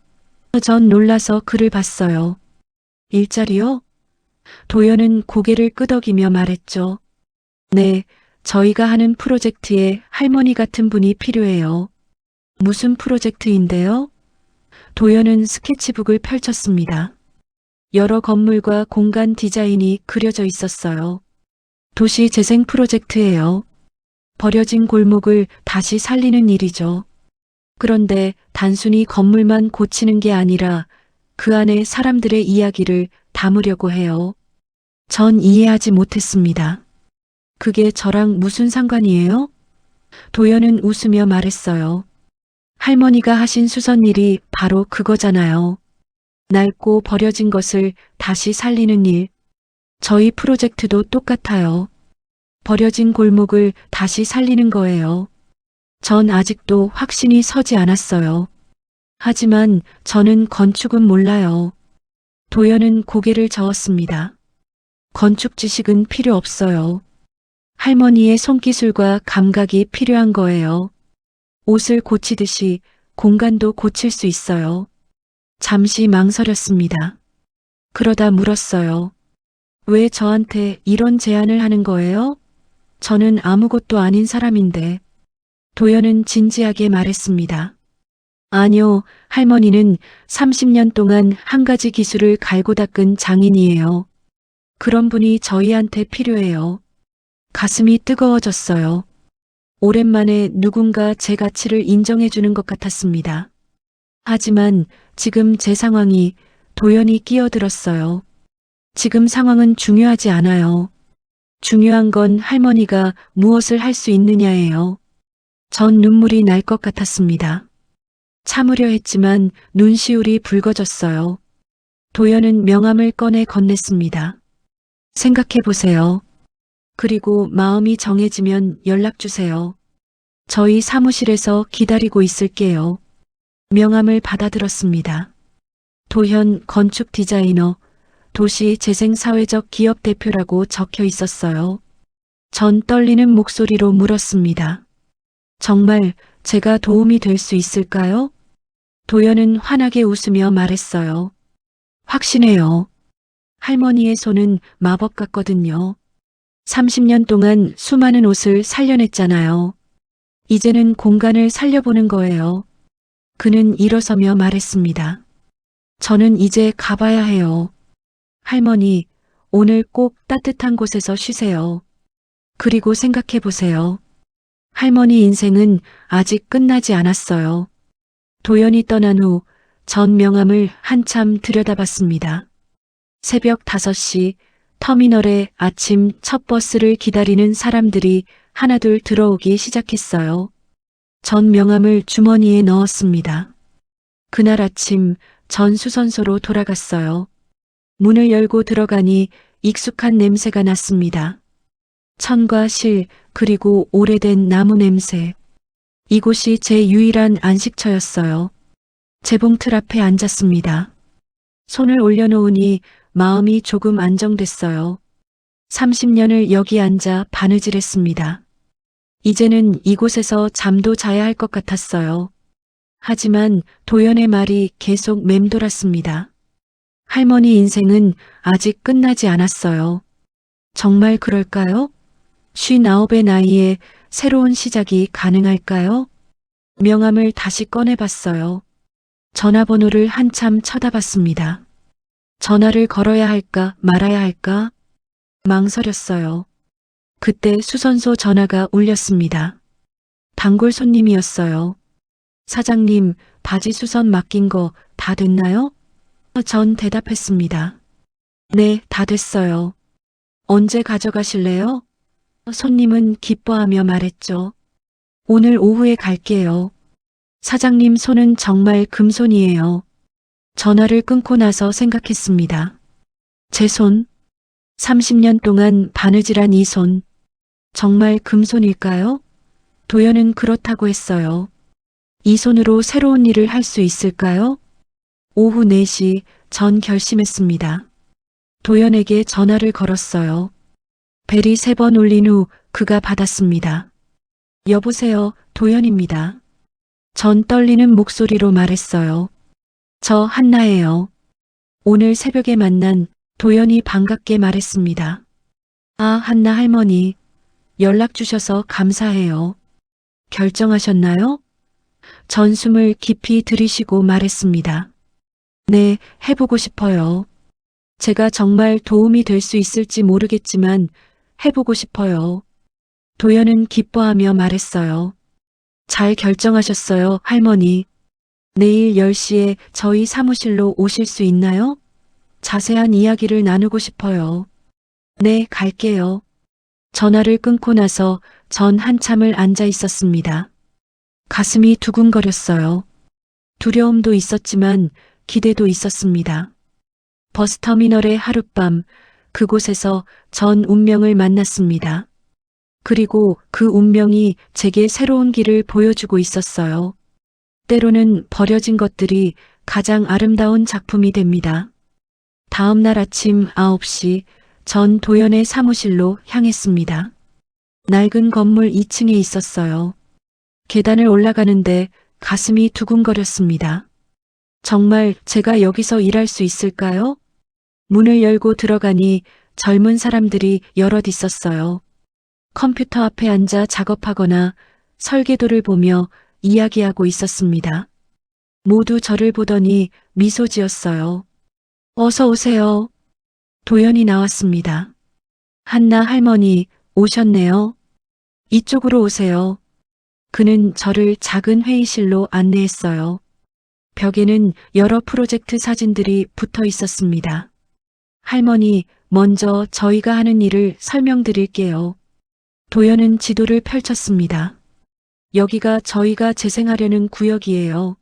전 놀라서 그를 봤어요. 일자리요? 도연은 고개를 끄덕이며 말했죠. 네, 저희가 하는 프로젝트에 할머니 같은 분이 필요해요. 무슨 프로젝트인데요? 도연은 스케치북을 펼쳤습니다. 여러 건물과 공간 디자인이 그려져 있었어요. 도시 재생 프로젝트예요. 버려진 골목을 다시 살리는 일이죠. 그런데 단순히 건물만 고치는 게 아니라 그 안에 사람들의 이야기를 담으려고 해요. 전 이해하지 못했습니다. 그게 저랑 무슨 상관이에요? 도연은 웃으며 말했어요. 할머니가 하신 수선일이 바로 그거잖아요. 낡고 버려진 것을 다시 살리는 일. 저희 프로젝트도 똑같아요. 버려진 골목을 다시 살리는 거예요. 전 아직도 확신이 서지 않았어요. 하지만 저는 건축은 몰라요. 도연은 고개를 저었습니다. 건축 지식은 필요 없어요. 할머니의 손기술과 감각이 필요한 거예요. 옷을 고치듯이 공간도 고칠 수 있어요. 잠시 망설였습니다. 그러다 물었어요. 왜 저한테 이런 제안을 하는 거예요? 저는 아무것도 아닌 사람인데. 도연은 진지하게 말했습니다. 아니요, 할머니는 30년 동안 한 가지 기술을 갈고 닦은 장인이에요. 그런 분이 저희한테 필요해요. 가슴이 뜨거워졌어요. 오랜만에 누군가 제 가치를 인정해 주는 것 같았습니다. 하지만 지금 제 상황이 도연이 끼어들었어요. 지금 상황은 중요하지 않아요. 중요한 건 할머니가 무엇을 할 수 있느냐예요. 전 눈물이 날 것 같았습니다. 참으려 했지만 눈시울이 붉어졌어요. 도연은 명함을 꺼내 건넸습니다. 생각해 보세요. 그리고 마음이 정해지면 연락 주세요. 저희 사무실에서 기다리고 있을게요. 명함을 받아들었습니다. 도현 건축 디자이너, 도시 재생 사회적 기업 대표라고 적혀 있었어요. 전 떨리는 목소리로 물었습니다. 정말 제가 도움이 될 수 있을까요? 도연은 환하게 웃으며 말했어요. 확신해요. 할머니의 손은 마법 같거든요. 30년 동안 수많은 옷을 살려냈잖아요. 이제는 공간을 살려보는 거예요. 그는 일어서며 말했습니다. 저는 이제 가봐야 해요. 할머니, 오늘 꼭 따뜻한 곳에서 쉬세요. 그리고 생각해 보세요. 할머니 인생은 아직 끝나지 않았어요. 도연이 떠난 후 전 명함을 한참 들여다봤습니다. 새벽 5시 터미널에 아침 첫 버스를 기다리는 사람들이 하나둘 들어오기 시작했어요. 전 명함을 주머니에 넣었습니다. 그날 아침 전 수선소로 돌아갔어요. 문을 열고 들어가니 익숙한 냄새가 났습니다. 천과 실 그리고 오래된 나무 냄새. 이곳이 제 유일한 안식처였어요. 재봉틀 앞에 앉았습니다. 손을 올려놓으니 마음이 조금 안정됐어요. 30년을 여기 앉아 바느질했습니다. 이제는 이곳에서 잠도 자야 할 것 같았어요. 하지만 도연의 말이 계속 맴돌았습니다. 할머니 인생은 아직 끝나지 않았어요. 정말 그럴까요? 59의 나이에 새로운 시작이 가능할까요? 명함을 다시 꺼내봤어요. 전화번호를 한참 쳐다봤습니다. 전화를 걸어야 할까 말아야 할까? 망설였어요. 그때 수선소 전화가 울렸습니다. 단골 손님이었어요. 사장님, 바지 수선 맡긴 거 다 됐나요? 전 대답했습니다. 네, 다 됐어요. 언제 가져가실래요? 손님은 기뻐하며 말했죠. 오늘 오후에 갈게요. 사장님 손은 정말 금손이에요. 전화를 끊고 나서 생각했습니다. 제 손, 30년 동안 바느질한 이 손, 정말 금손일까요? 도연은 그렇다고 했어요. 이 손으로 새로운 일을 할 수 있을까요? 오후 4시 전 결심했습니다. 도연에게 전화를 걸었어요. 벨이 3번 울린 후 그가 받았습니다. 여보세요, 도연입니다. 전 떨리는 목소리로 말했어요. 저 한나예요. 오늘 새벽에 만난 도연이 반갑게 말했습니다. 아, 한나 할머니. 연락 주셔서 감사해요. 결정하셨나요? 전 숨을 깊이 들이쉬고 말했습니다. 네, 해보고 싶어요. 제가 정말 도움이 될 수 있을지 모르겠지만 해보고 싶어요. 도연은 기뻐하며 말했어요. 잘 결정하셨어요, 할머니. 내일 10시에 저희 사무실로 오실 수 있나요? 자세한 이야기를 나누고 싶어요. 네, 갈게요. 전화를 끊고 나서 전 한참을 앉아 있었습니다. 가슴이 두근거렸어요. 두려움도 있었지만 기대도 있었습니다. 버스터미널의 하룻밤, 그곳에서 전 운명을 만났습니다. 그리고 그 운명이 제게 새로운 길을 보여주고 있었어요. 때로는 버려진 것들이 가장 아름다운 작품이 됩니다. 다음 날 아침 9시, 전 도연의 사무실로 향했습니다. 낡은 건물 2층에 있었어요. 계단을 올라가는데 가슴이 두근거렸습니다. 정말 제가 여기서 일할 수 있을까요? 문을 열고 들어가니 젊은 사람들이 여럿 있었어요. 컴퓨터 앞에 앉아 작업하거나 설계도를 보며 이야기하고 있었습니다. 모두 저를 보더니 미소 지었어요. 어서 오세요. 도연이 나왔습니다. 한나 할머니 오셨네요. 이쪽으로 오세요. 그는 저를 작은 회의실로 안내했어요. 벽에는 여러 프로젝트 사진들이 붙어 있었습니다. 할머니, 먼저 저희가 하는 일을 설명드릴게요. 도연은 지도를 펼쳤습니다. 여기가 저희가 재생하려는 구역이에요.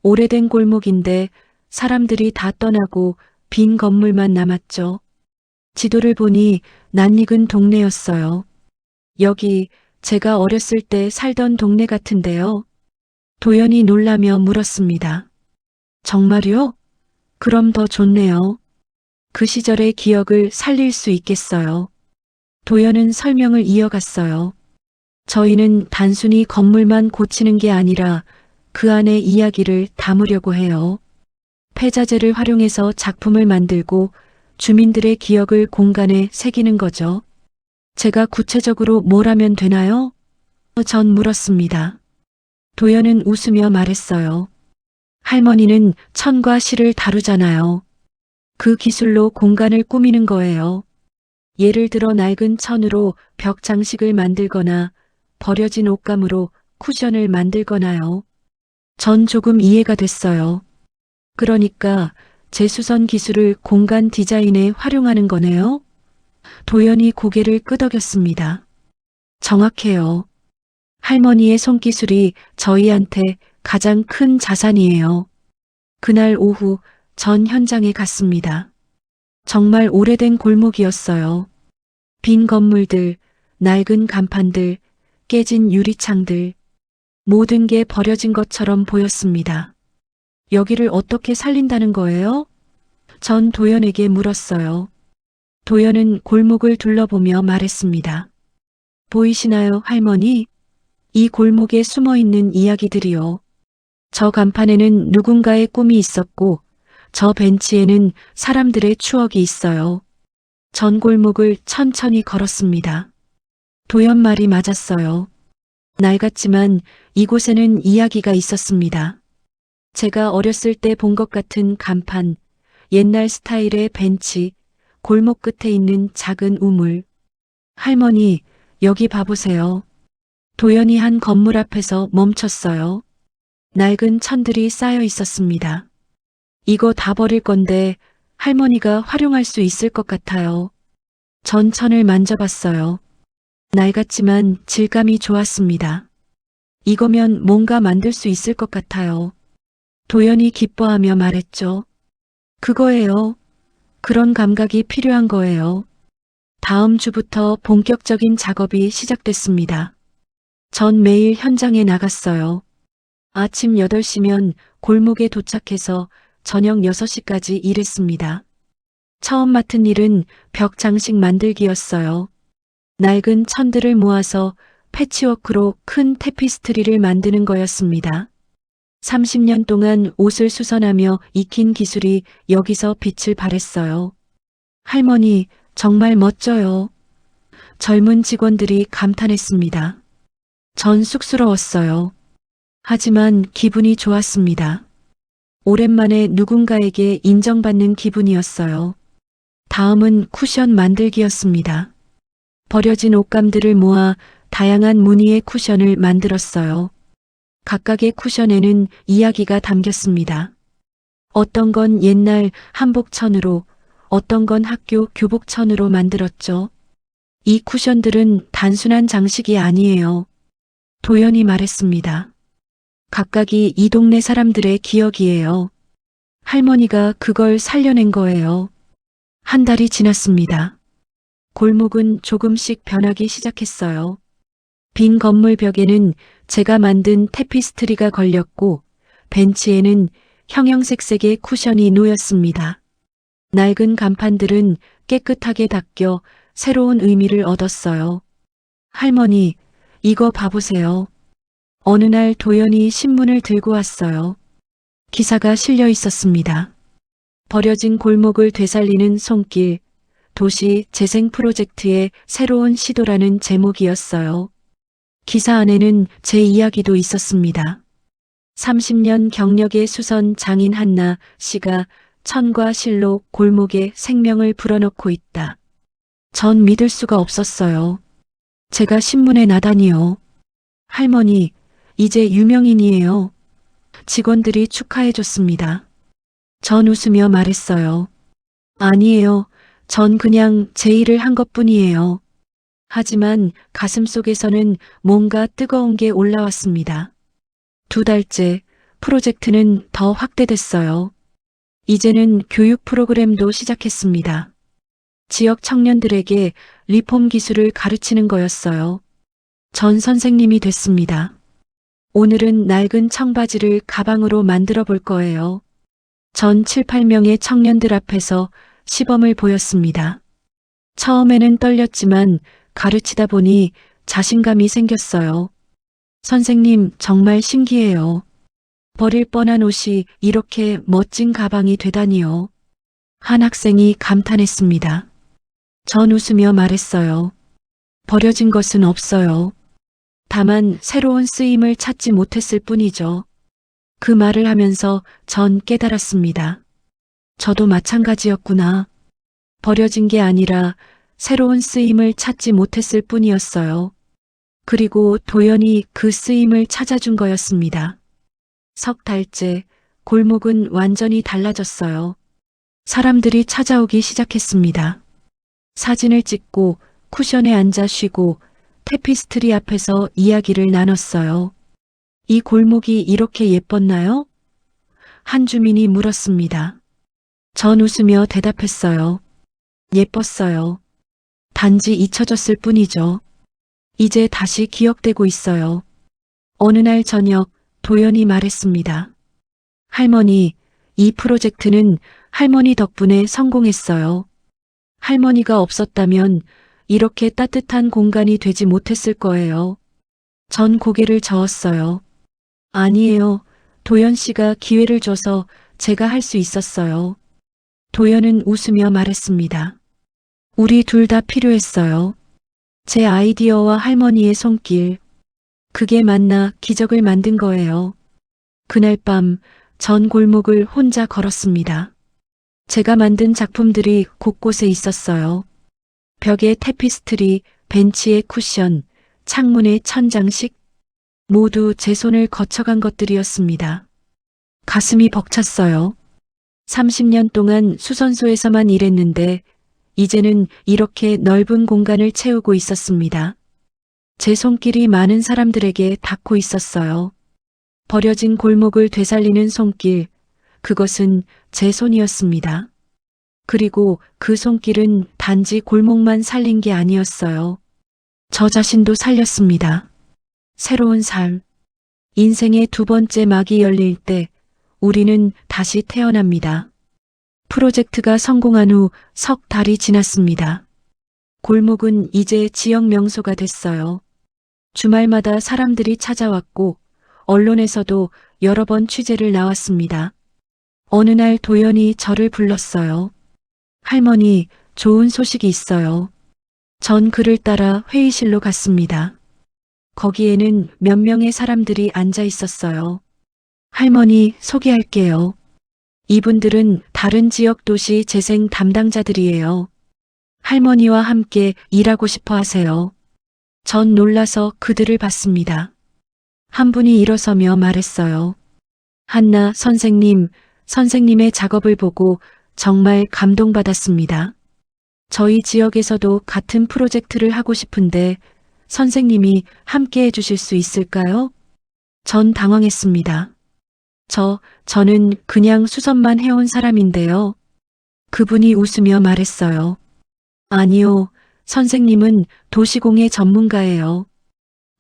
오래된 골목인데 사람들이 다 떠나고 빈 건물만 남았죠. 지도를 보니 낯익은 동네였어요. 여기 제가 어렸을 때 살던 동네 같은데요. 도연이 놀라며 물었습니다. 정말요? 그럼 더 좋네요. 그 시절의 기억을 살릴 수 있겠어요. 도연은 설명을 이어갔어요. 저희는 단순히 건물만 고치는 게 아니라 그 안에 이야기를 담으려고 해요. 폐자재를 활용해서 작품을 만들고 주민들의 기억을 공간에 새기는 거죠. 제가 구체적으로 뭘 하면 되나요? 전 물었습니다. 도연은 웃으며 말했어요. 할머니는 천과 실을 다루잖아요. 그 기술로 공간을 꾸미는 거예요. 예를 들어 낡은 천으로 벽 장식을 만들거나 버려진 옷감으로 쿠션을 만들거나요. 전 조금 이해가 됐어요. 그러니까 재수선 기술을 공간 디자인에 활용하는 거네요. 도연이 고개를 끄덕였습니다. 정확해요. 할머니의 손기술이 저희한테 가장 큰 자산이에요. 그날 오후 전 현장에 갔습니다. 정말 오래된 골목이었어요. 빈 건물들, 낡은 간판들, 깨진 유리창들, 모든 게 버려진 것처럼 보였습니다. 여기를 어떻게 살린다는 거예요? 전 도연에게 물었어요. 도연은 골목을 둘러보며 말했습니다. 보이시나요, 할머니? 이 골목에 숨어 있는 이야기들이요. 저 간판에는 누군가의 꿈이 있었고, 저 벤치에는 사람들의 추억이 있어요. 전 골목을 천천히 걸었습니다. 도연 말이 맞았어요. 낡았지만 이곳에는 이야기가 있었습니다. 제가 어렸을 때 본 것 같은 간판, 옛날 스타일의 벤치, 골목 끝에 있는 작은 우물. 할머니, 여기 봐보세요. 도연이 한 건물 앞에서 멈췄어요. 낡은 천들이 쌓여 있었습니다. 이거 다 버릴 건데 할머니가 활용할 수 있을 것 같아요. 전 천을 만져봤어요. 낡았지만 질감이 좋았습니다. 이거면 뭔가 만들 수 있을 것 같아요. 도연이 기뻐하며 말했죠. 그거예요. 그런 감각이 필요한 거예요. 다음 주부터 본격적인 작업이 시작됐습니다. 전 매일 현장에 나갔어요. 아침 8시면 골목에 도착해서 저녁 6시까지 일했습니다. 처음 맡은 일은 벽 장식 만들기였어요. 낡은 천들을 모아서 패치워크로 큰 테피스트리를 만드는 거였습니다. 30년 동안 옷을 수선하며 익힌 기술이 여기서 빛을 발했어요. 할머니, 정말 멋져요. 젊은 직원들이 감탄했습니다. 전 쑥스러웠어요. 하지만 기분이 좋았습니다. 오랜만에 누군가에게 인정받는 기분이었어요. 다음은 쿠션 만들기였습니다. 버려진 옷감들을 모아 다양한 무늬의 쿠션을 만들었어요. 각각의 쿠션에는 이야기가 담겼습니다. 어떤 건 옛날 한복천으로, 어떤 건 학교 교복천으로 만들었죠. 이 쿠션들은 단순한 장식이 아니에요. 도연이 말했습니다. 각각이 이 동네 사람들의 기억이에요. 할머니가 그걸 살려낸 거예요. 한 달이 지났습니다. 골목은 조금씩 변하기 시작했어요. 빈 건물 벽에는 제가 만든 테피스트리가 걸렸고 벤치에는 형형색색의 쿠션이 놓였습니다. 낡은 간판들은 깨끗하게 닦여 새로운 의미를 얻었어요. 할머니, 이거 봐보세요. 어느 날 도연이 신문을 들고 왔어요. 기사가 실려 있었습니다. 버려진 골목을 되살리는 손길, 도시 재생 프로젝트의 새로운 시도라는 제목이었어요. 기사 안에는 제 이야기도 있었습니다. 30년 경력의 수선 장인 한나 씨가 천과 실로 골목에 생명을 불어넣고 있다. 전 믿을 수가 없었어요. 제가 신문에 나다니요. 할머니, 이제 유명인이에요. 직원들이 축하해줬습니다. 전 웃으며 말했어요. 아니에요. 전 그냥 제 일을 한 것뿐이에요. 하지만 가슴속에서는 뭔가 뜨거운 게 올라왔습니다. 2달째 프로젝트는 더 확대됐어요. 이제는 교육 프로그램도 시작했습니다. 지역 청년들에게 리폼 기술을 가르치는 거였어요. 전 선생님이 됐습니다. 오늘은 낡은 청바지를 가방으로 만들어 볼 거예요. 전 7, 8명의 청년들 앞에서 시범을 보였습니다. 처음에는 떨렸지만 가르치다 보니 자신감이 생겼어요. 선생님, 정말 신기해요. 버릴 뻔한 옷이 이렇게 멋진 가방이 되다니요. 한 학생이 감탄했습니다. 전 웃으며 말했어요. 버려진 것은 없어요. 다만 새로운 쓰임을 찾지 못했을 뿐이죠. 그 말을 하면서 전 깨달았습니다. 저도 마찬가지였구나. 버려진 게 아니라 새로운 쓰임을 찾지 못했을 뿐이었어요. 그리고 도연이 그 쓰임을 찾아준 거였습니다. 3달째 골목은 완전히 달라졌어요. 사람들이 찾아오기 시작했습니다. 사진을 찍고 쿠션에 앉아 쉬고 테피스트리 앞에서 이야기를 나눴어요. 이 골목이 이렇게 예뻤나요? 한 주민이 물었습니다. 전 웃으며 대답했어요. 예뻤어요. 단지 잊혀졌을 뿐이죠. 이제 다시 기억되고 있어요. 어느 날 저녁 도연이 말했습니다. 할머니, 이 프로젝트는 할머니 덕분에 성공했어요. 할머니가 없었다면 이렇게 따뜻한 공간이 되지 못했을 거예요. 전 고개를 저었어요. 아니에요. 도연 씨가 기회를 줘서 제가 할 수 있었어요. 도연은 웃으며 말했습니다. 우리 둘 다 필요했어요. 제 아이디어와 할머니의 손길. 그게 만나 기적을 만든 거예요. 그날 밤 전 골목을 혼자 걸었습니다. 제가 만든 작품들이 곳곳에 있었어요. 벽에 테피스트리, 벤치에 쿠션, 창문에 천장식, 모두 제 손을 거쳐간 것들이었습니다. 가슴이 벅찼어요. 30년 동안 수선소에서만 일했는데 이제는 이렇게 넓은 공간을 채우고 있었습니다. 제 손길이 많은 사람들에게 닿고 있었어요. 버려진 골목을 되살리는 손길, 그것은 제 손이었습니다. 그리고 그 손길은 단지 골목만 살린 게 아니었어요. 저 자신도 살렸습니다. 새로운 삶, 인생의 2번째 막이 열릴 때 우리는 다시 태어납니다. 프로젝트가 성공한 후 3달이 지났습니다. 골목은 이제 지역 명소가 됐어요. 주말마다 사람들이 찾아왔고 언론에서도 여러 번 취재를 나왔습니다. 어느 날 도연이 저를 불렀어요. 할머니, 좋은 소식이 있어요. 전 그를 따라 회의실로 갔습니다. 거기에는 몇 명의 사람들이 앉아 있었어요. 할머니, 소개할게요. 이분들은 다른 지역 도시 재생 담당자들이에요. 할머니와 함께 일하고 싶어 하세요. 전 놀라서 그들을 봤습니다. 한 분이 일어서며 말했어요. 한나 선생님, 선생님의 작업을 보고 정말 감동받았습니다. 저희 지역에서도 같은 프로젝트를 하고 싶은데 선생님이 함께 해주실 수 있을까요? 전 당황했습니다. 저는 그냥 수선만 해온 사람인데요. 그분이 웃으며 말했어요. 아니요, 선생님은 도시공예 전문가예요.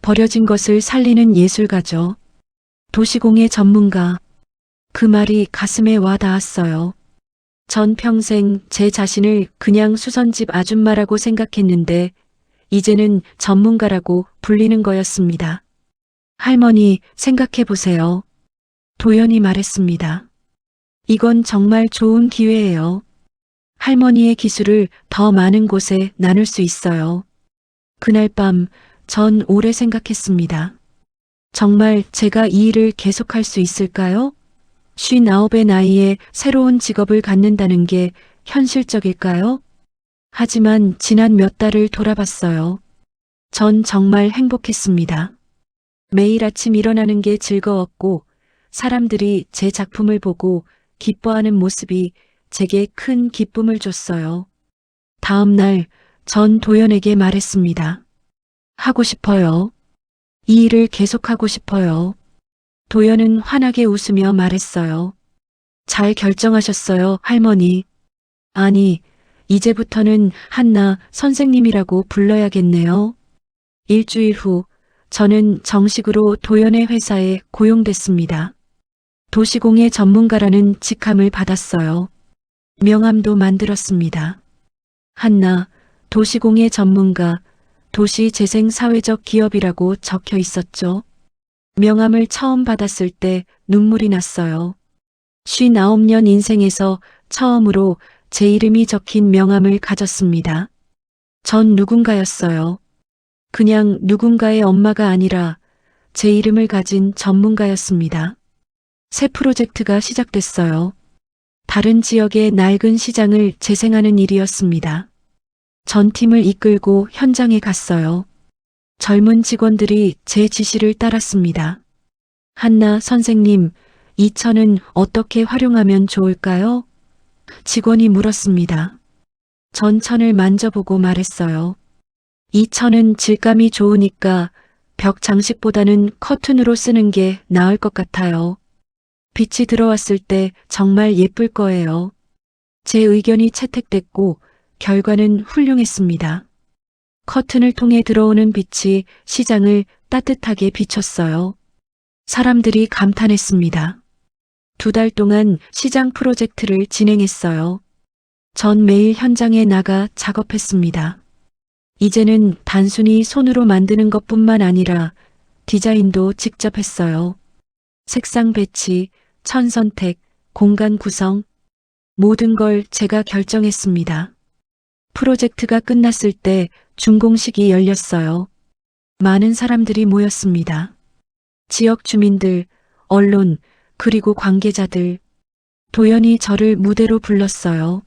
버려진 것을 살리는 예술가죠. 도시공예 전문가. 그 말이 가슴에 와 닿았어요. 전 평생 제 자신을 그냥 수선집 아줌마라고 생각했는데 이제는 전문가라고 불리는 거였습니다. 할머니, 생각해 보세요. 도연이 말했습니다. 이건 정말 좋은 기회예요. 할머니의 기술을 더 많은 곳에 나눌 수 있어요. 그날 밤 전 오래 생각했습니다. 정말 제가 이 일을 계속할 수 있을까요? 59의 나이에 새로운 직업을 갖는다는 게 현실적일까요? 하지만 지난 몇 달을 돌아봤어요. 전 정말 행복했습니다. 매일 아침 일어나는 게 즐거웠고 사람들이 제 작품을 보고 기뻐하는 모습이 제게 큰 기쁨을 줬어요. 다음 날 전 도연에게 말했습니다. 하고 싶어요. 이 일을 계속하고 싶어요. 도연은 환하게 웃으며 말했어요. 잘 결정하셨어요, 할머니. 아니, 이제부터는 한나 선생님이라고 불러야겠네요. 일주일 후, 저는 정식으로 도연의 회사에 고용됐습니다. 도시공예 전문가라는 직함을 받았어요. 명함도 만들었습니다. 한나, 도시공예 전문가, 도시재생 사회적 기업이라고 적혀 있었죠. 명함을 처음 받았을 때 눈물이 났어요. 59년 인생에서 처음으로 제 이름이 적힌 명함을 가졌습니다. 전 누군가였어요. 그냥 누군가의 엄마가 아니라 제 이름을 가진 전문가였습니다. 새 프로젝트가 시작됐어요. 다른 지역의 낡은 시장을 재생하는 일이었습니다. 전 팀을 이끌고 현장에 갔어요. 젊은 직원들이 제 지시를 따랐습니다. 한나 선생님, 이 천은 어떻게 활용하면 좋을까요? 직원이 물었습니다. 전 천을 만져보고 말했어요. 이 천은 질감이 좋으니까 벽 장식보다는 커튼으로 쓰는 게 나을 것 같아요. 빛이 들어왔을 때 정말 예쁠 거예요. 제 의견이 채택됐고 결과는 훌륭했습니다. 커튼을 통해 들어오는 빛이 시장을 따뜻하게 비췄어요. 사람들이 감탄했습니다. 2달 동안 시장 프로젝트를 진행했어요. 전 매일 현장에 나가 작업했습니다. 이제는 단순히 손으로 만드는 것뿐만 아니라 디자인도 직접 했어요. 색상 배치, 천 선택, 공간 구성, 모든 걸 제가 결정했습니다. 프로젝트가 끝났을 때 준공식이 열렸어요. 많은 사람들이 모였습니다. 지역 주민들, 언론, 그리고 관계자들. 도연이 저를 무대로 불렀어요.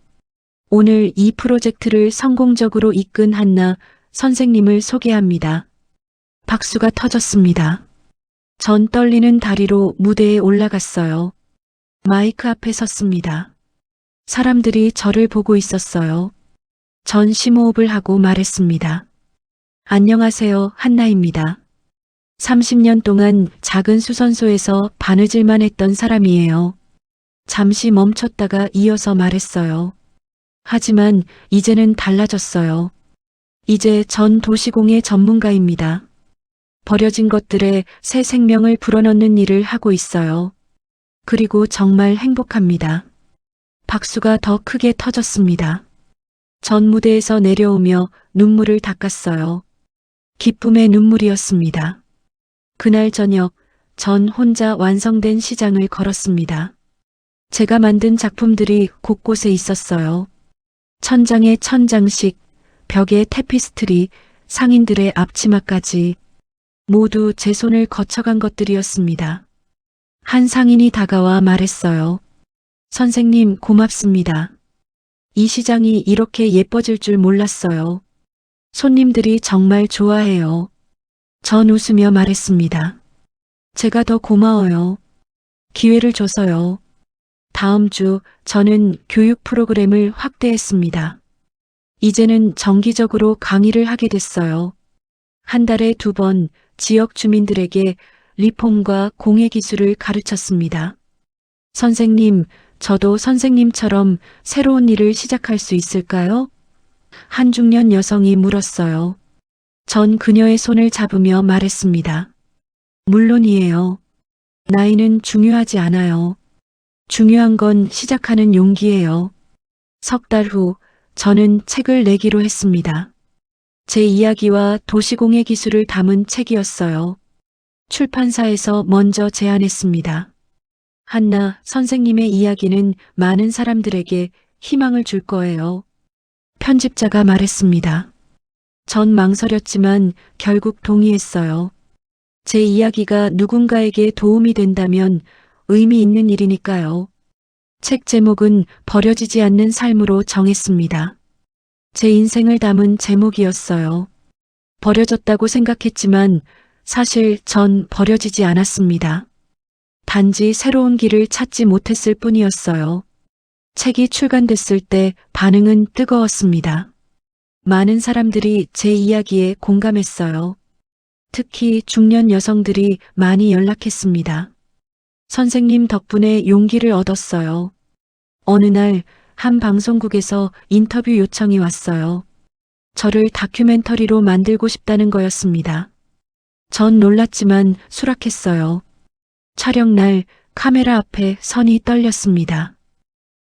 오늘 이 프로젝트를 성공적으로 이끈 한나 선생님을 소개합니다. 박수가 터졌습니다. 전 떨리는 다리로 무대에 올라갔어요. 마이크 앞에 섰습니다. 사람들이 저를 보고 있었어요. 전 심호흡을 하고 말했습니다. 안녕하세요, 한나입니다. 30년 동안 작은 수선소에서 바느질만 했던 사람이에요. 잠시 멈췄다가 이어서 말했어요. 하지만 이제는 달라졌어요. 이제 전 도시공예 전문가입니다. 버려진 것들에 새 생명을 불어넣는 일을 하고 있어요. 그리고 정말 행복합니다. 박수가 더 크게 터졌습니다. 전 무대에서 내려오며 눈물을 닦았어요. 기쁨의 눈물이었습니다. 그날 저녁 전 혼자 완성된 시장을 걸었습니다. 제가 만든 작품들이 곳곳에 있었어요. 천장에 천장식, 벽에 테피스트리, 상인들의 앞치마까지. 모두 제 손을 거쳐간 것들이었습니다. 한 상인이 다가와 말했어요. 선생님, 고맙습니다. 이 시장이 이렇게 예뻐질 줄 몰랐어요. 손님들이 정말 좋아해요. 전 웃으며 말했습니다. 제가 더 고마워요. 기회를 줘서요. 다음 주 저는 교육 프로그램을 확대했습니다. 이제는 정기적으로 강의를 하게 됐어요. 한 달에 2번 지역 주민들에게 리폼과 공예 기술을 가르쳤습니다. 선생님, 저도 선생님처럼 새로운 일을 시작할 수 있을까요? 한 중년 여성이 물었어요. 전 그녀의 손을 잡으며 말했습니다. 물론이에요. 나이는 중요하지 않아요. 중요한 건 시작하는 용기예요. 3달 후 저는 책을 내기로 했습니다. 제 이야기와 도시공예 기술을 담은 책이었어요. 출판사에서 먼저 제안했습니다. 한나 선생님의 이야기는 많은 사람들에게 희망을 줄 거예요. 편집자가 말했습니다. 전 망설였지만 결국 동의했어요. 제 이야기가 누군가에게 도움이 된다면 의미 있는 일이니까요. 책 제목은 버려지지 않는 삶으로 정했습니다. 제 인생을 담은 제목이었어요. 버려졌다고 생각했지만 사실 전 버려지지 않았습니다. 단지 새로운 길을 찾지 못했을 뿐이었어요. 책이 출간됐을 때 반응은 뜨거웠습니다. 많은 사람들이 제 이야기에 공감했어요. 특히 중년 여성들이 많이 연락했습니다. 선생님 덕분에 용기를 얻었어요. 어느 날 한 방송국에서 인터뷰 요청이 왔어요. 저를 다큐멘터리로 만들고 싶다는 거였습니다. 전 놀랐지만 수락했어요. 촬영 날 카메라 앞에 손이 떨렸습니다.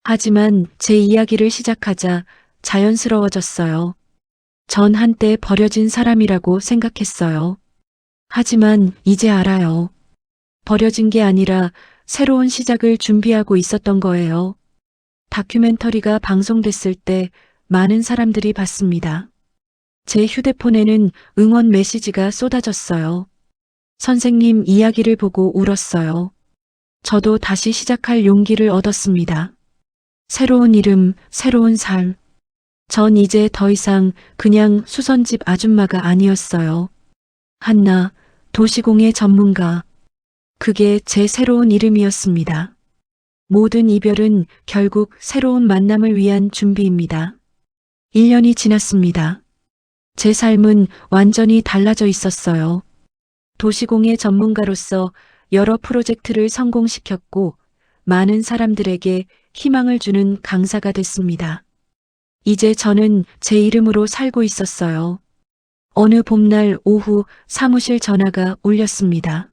하지만 제 이야기를 시작하자 자연스러워졌어요. 전 한때 버려진 사람이라고 생각했어요. 하지만 이제 알아요. 버려진 게 아니라 새로운 시작을 준비하고 있었던 거예요. 다큐멘터리가 방송됐을 때 많은 사람들이 봤습니다. 제 휴대폰에는 응원 메시지가 쏟아졌어요. 선생님 이야기를 보고 울었어요. 저도 다시 시작할 용기를 얻었습니다. 새로운 이름, 새로운 삶. 전 이제 더 이상 그냥 수선집 아줌마가 아니었어요. 한나, 도시공예 전문가. 그게 제 새로운 이름이었습니다. 모든 이별은 결국 새로운 만남을 위한 준비입니다. 1년이 지났습니다. 제 삶은 완전히 달라져 있었어요. 도시공예 전문가로서 여러 프로젝트를 성공시켰고 많은 사람들에게 희망을 주는 강사가 됐습니다. 이제 저는 제 이름으로 살고 있었어요. 어느 봄날 오후 사무실 전화가 울렸습니다.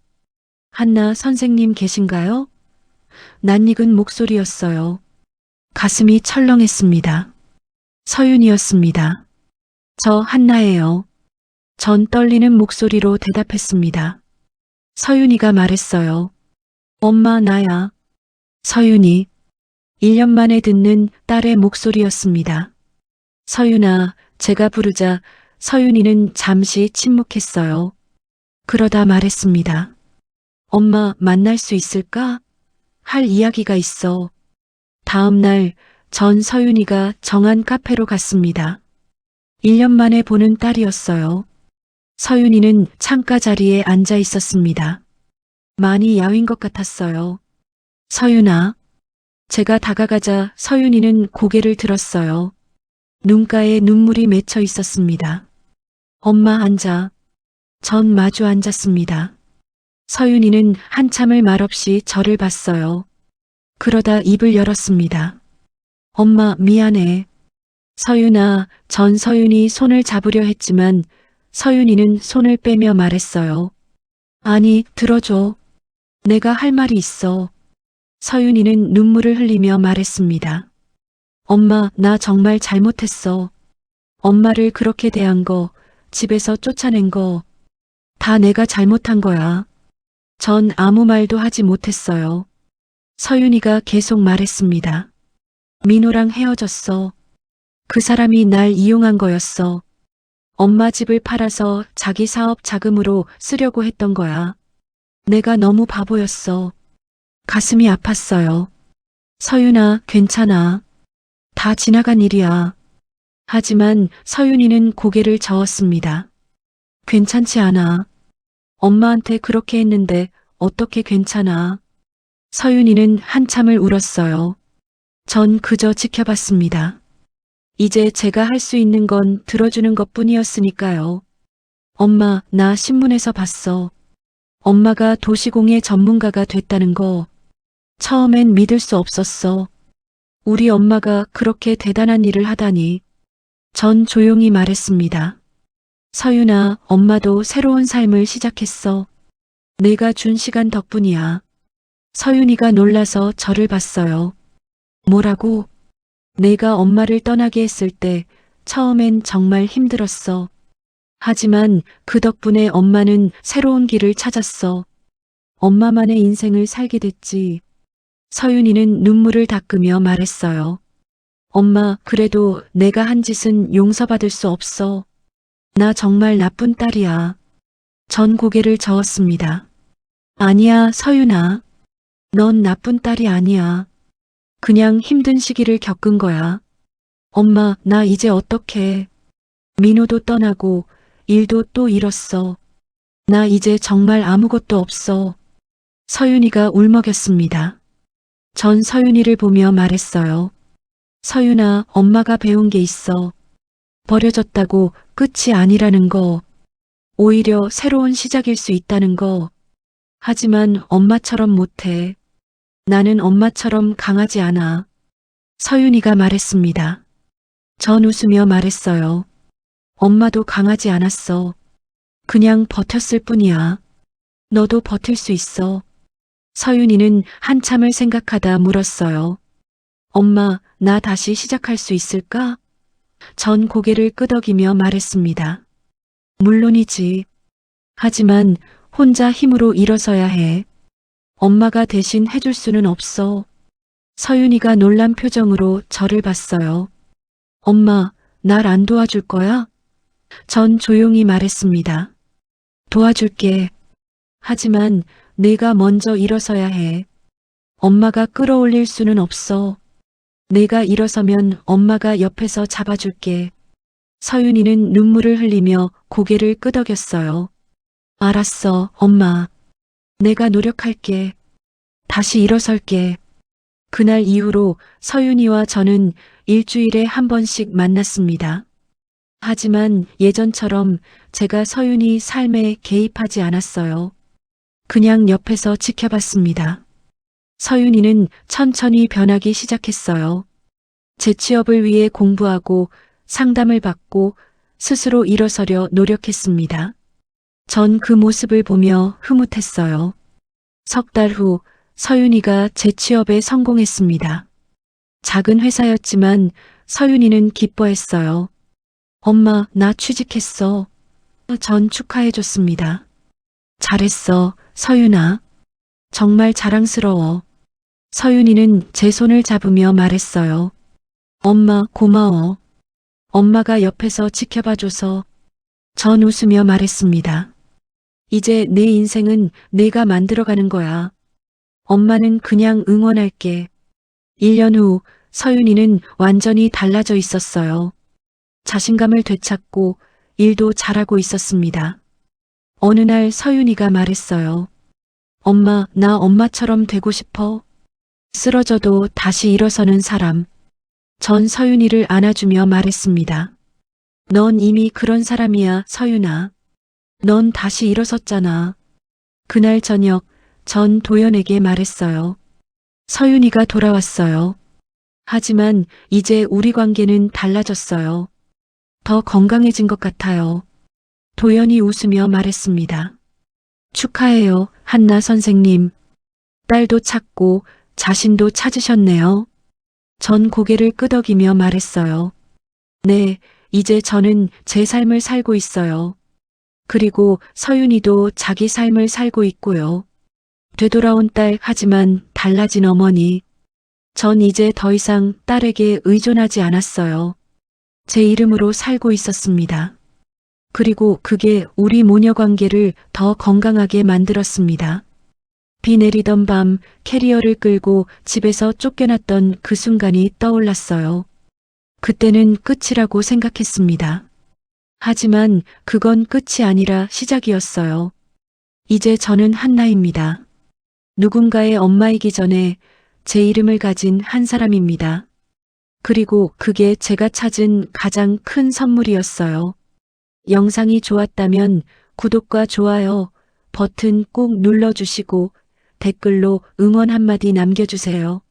한나 선생님 계신가요? 낯익은 목소리였어요. 가슴이 철렁했습니다. 서윤이었습니다. 저 한나예요. 전 떨리는 목소리로 대답했습니다. 서윤이가 말했어요. 엄마 나야. 서윤이. 1년 만에 듣는 딸의 목소리였습니다. 서윤아, 제가 부르자 서윤이는 잠시 침묵했어요. 그러다 말했습니다. 엄마 만날 수 있을까? 할 이야기가 있어. 다음 날 전 서윤이가 정한 카페로 갔습니다. 1년 만에 보는 딸이었어요. 서윤이는 창가 자리에 앉아 있었습니다. 많이 야윈 것 같았어요. 서윤아. 제가 다가가자 서윤이는 고개를 들었어요. 눈가에 눈물이 맺혀 있었습니다. 엄마 앉아. 전 마주 앉았습니다. 서윤이는 한참을 말없이 저를 봤어요. 그러다 입을 열었습니다. 엄마 미안해. 서윤아, 전 서윤이 손을 잡으려 했지만 서윤이는 손을 빼며 말했어요. 아니, 들어줘. 내가 할 말이 있어. 서윤이는 눈물을 흘리며 말했습니다. 엄마, 나 정말 잘못했어. 엄마를 그렇게 대한 거, 집에서 쫓아낸 거, 다 내가 잘못한 거야. 전 아무 말도 하지 못했어요. 서윤이가 계속 말했습니다. 민호랑 헤어졌어. 그 사람이 날 이용한 거였어. 엄마 집을 팔아서 자기 사업 자금으로 쓰려고 했던 거야. 내가 너무 바보였어. 가슴이 아팠어요. 서윤아, 괜찮아. 다 지나간 일이야. 하지만 서윤이는 고개를 저었습니다. 괜찮지 않아. 엄마한테 그렇게 했는데 어떻게 괜찮아. 서윤이는 한참을 울었어요. 전 그저 지켜봤습니다. 이제 제가 할 수 있는 건 들어주는 것뿐이었으니까요. 엄마, 나 신문에서 봤어. 엄마가 도시공예 전문가가 됐다는 거. 처음엔 믿을 수 없었어. 우리 엄마가 그렇게 대단한 일을 하다니. 전 조용히 말했습니다. 서윤아, 엄마도 새로운 삶을 시작했어. 내가 준 시간 덕분이야. 서윤이가 놀라서 저를 봤어요. 뭐라고? 내가 엄마를 떠나게 했을 때 처음엔 정말 힘들었어. 하지만 그 덕분에 엄마는 새로운 길을 찾았어. 엄마만의 인생을 살게 됐지. 서윤이는 눈물을 닦으며 말했어요. 엄마, 그래도 내가 한 짓은 용서받을 수 없어. 나 정말 나쁜 딸이야. 전 고개를 저었습니다. 아니야, 서윤아. 넌 나쁜 딸이 아니야. 그냥 힘든 시기를 겪은 거야. 엄마, 나 이제 어떡해. 민호도 떠나고 일도 또 잃었어. 나 이제 정말 아무것도 없어. 서윤이가 울먹였습니다. 전 서윤이를 보며 말했어요. 서윤아, 엄마가 배운 게 있어. 버려졌다고 끝이 아니라는 거. 오히려 새로운 시작일 수 있다는 거. 하지만 엄마처럼 못해. 나는 엄마처럼 강하지 않아. 서윤이가 말했습니다. 전 웃으며 말했어요. 엄마도 강하지 않았어. 그냥 버텼을 뿐이야. 너도 버틸 수 있어. 서윤이는 한참을 생각하다 물었어요. 엄마, 나 다시 시작할 수 있을까? 전 고개를 끄덕이며 말했습니다. 물론이지. 하지만 혼자 힘으로 일어서야 해. 엄마가 대신 해줄 수는 없어. 서윤이가 놀란 표정으로 저를 봤어요. 엄마, 날 안 도와줄 거야? 전 조용히 말했습니다. 도와줄게. 하지만 내가 먼저 일어서야 해. 엄마가 끌어올릴 수는 없어. 내가 일어서면 엄마가 옆에서 잡아줄게. 서윤이는 눈물을 흘리며 고개를 끄덕였어요. 알았어, 엄마. 내가 노력할게. 다시 일어설게. 그날 이후로 서윤이와 저는 일주일에 한 번씩 만났습니다. 하지만 예전처럼 제가 서윤이 삶에 개입하지 않았어요. 그냥 옆에서 지켜봤습니다. 서윤이는 천천히 변하기 시작했어요. 재취업을 위해 공부하고 상담을 받고 스스로 일어서려 노력했습니다. 전 그 모습을 보며 흐뭇했어요. 석 달 후 서윤이가 재취업에 성공했습니다. 작은 회사였지만 서윤이는 기뻐했어요. 엄마, 나 취직했어. 전 축하해줬습니다. 잘했어, 서윤아. 정말 자랑스러워. 서윤이는 제 손을 잡으며 말했어요. 엄마, 고마워. 엄마가 옆에서 지켜봐줘서. 전 웃으며 말했습니다. 이제 내 인생은 내가 만들어가는 거야. 엄마는 그냥 응원할게. 1년 후 서윤이는 완전히 달라져 있었어요. 자신감을 되찾고 일도 잘하고 있었습니다. 어느 날 서윤이가 말했어요. 엄마, 나 엄마처럼 되고 싶어. 쓰러져도 다시 일어서는 사람. 전 서윤이를 안아주며 말했습니다. 넌 이미 그런 사람이야, 서윤아. 넌 다시 일어섰잖아. 그날 저녁 전 도연에게 말했어요. 서윤이가 돌아왔어요. 하지만 이제 우리 관계는 달라졌어요. 더 건강해진 것 같아요. 도연이 웃으며 말했습니다. 축하해요, 한나 선생님. 딸도 찾고 자신도 찾으셨네요. 전 고개를 끄덕이며 말했어요. 네, 이제 저는 제 삶을 살고 있어요. 그리고 서윤이도 자기 삶을 살고 있고요. 되돌아온 딸, 하지만 달라진 어머니. 전 이제 더 이상 딸에게 의존하지 않았어요. 제 이름으로 살고 있었습니다. 그리고 그게 우리 모녀 관계를 더 건강하게 만들었습니다. 비 내리던 밤 캐리어를 끌고 집에서 쫓겨났던 그 순간이 떠올랐어요. 그때는 끝이라고 생각했습니다. 하지만 그건 끝이 아니라 시작이었어요. 이제 저는 한나입니다. 누군가의 엄마이기 전에 제 이름을 가진 한 사람입니다. 그리고 그게 제가 찾은 가장 큰 선물이었어요. 영상이 좋았다면 구독과 좋아요 버튼 꼭 눌러주시고 댓글로 응원 한마디 남겨주세요.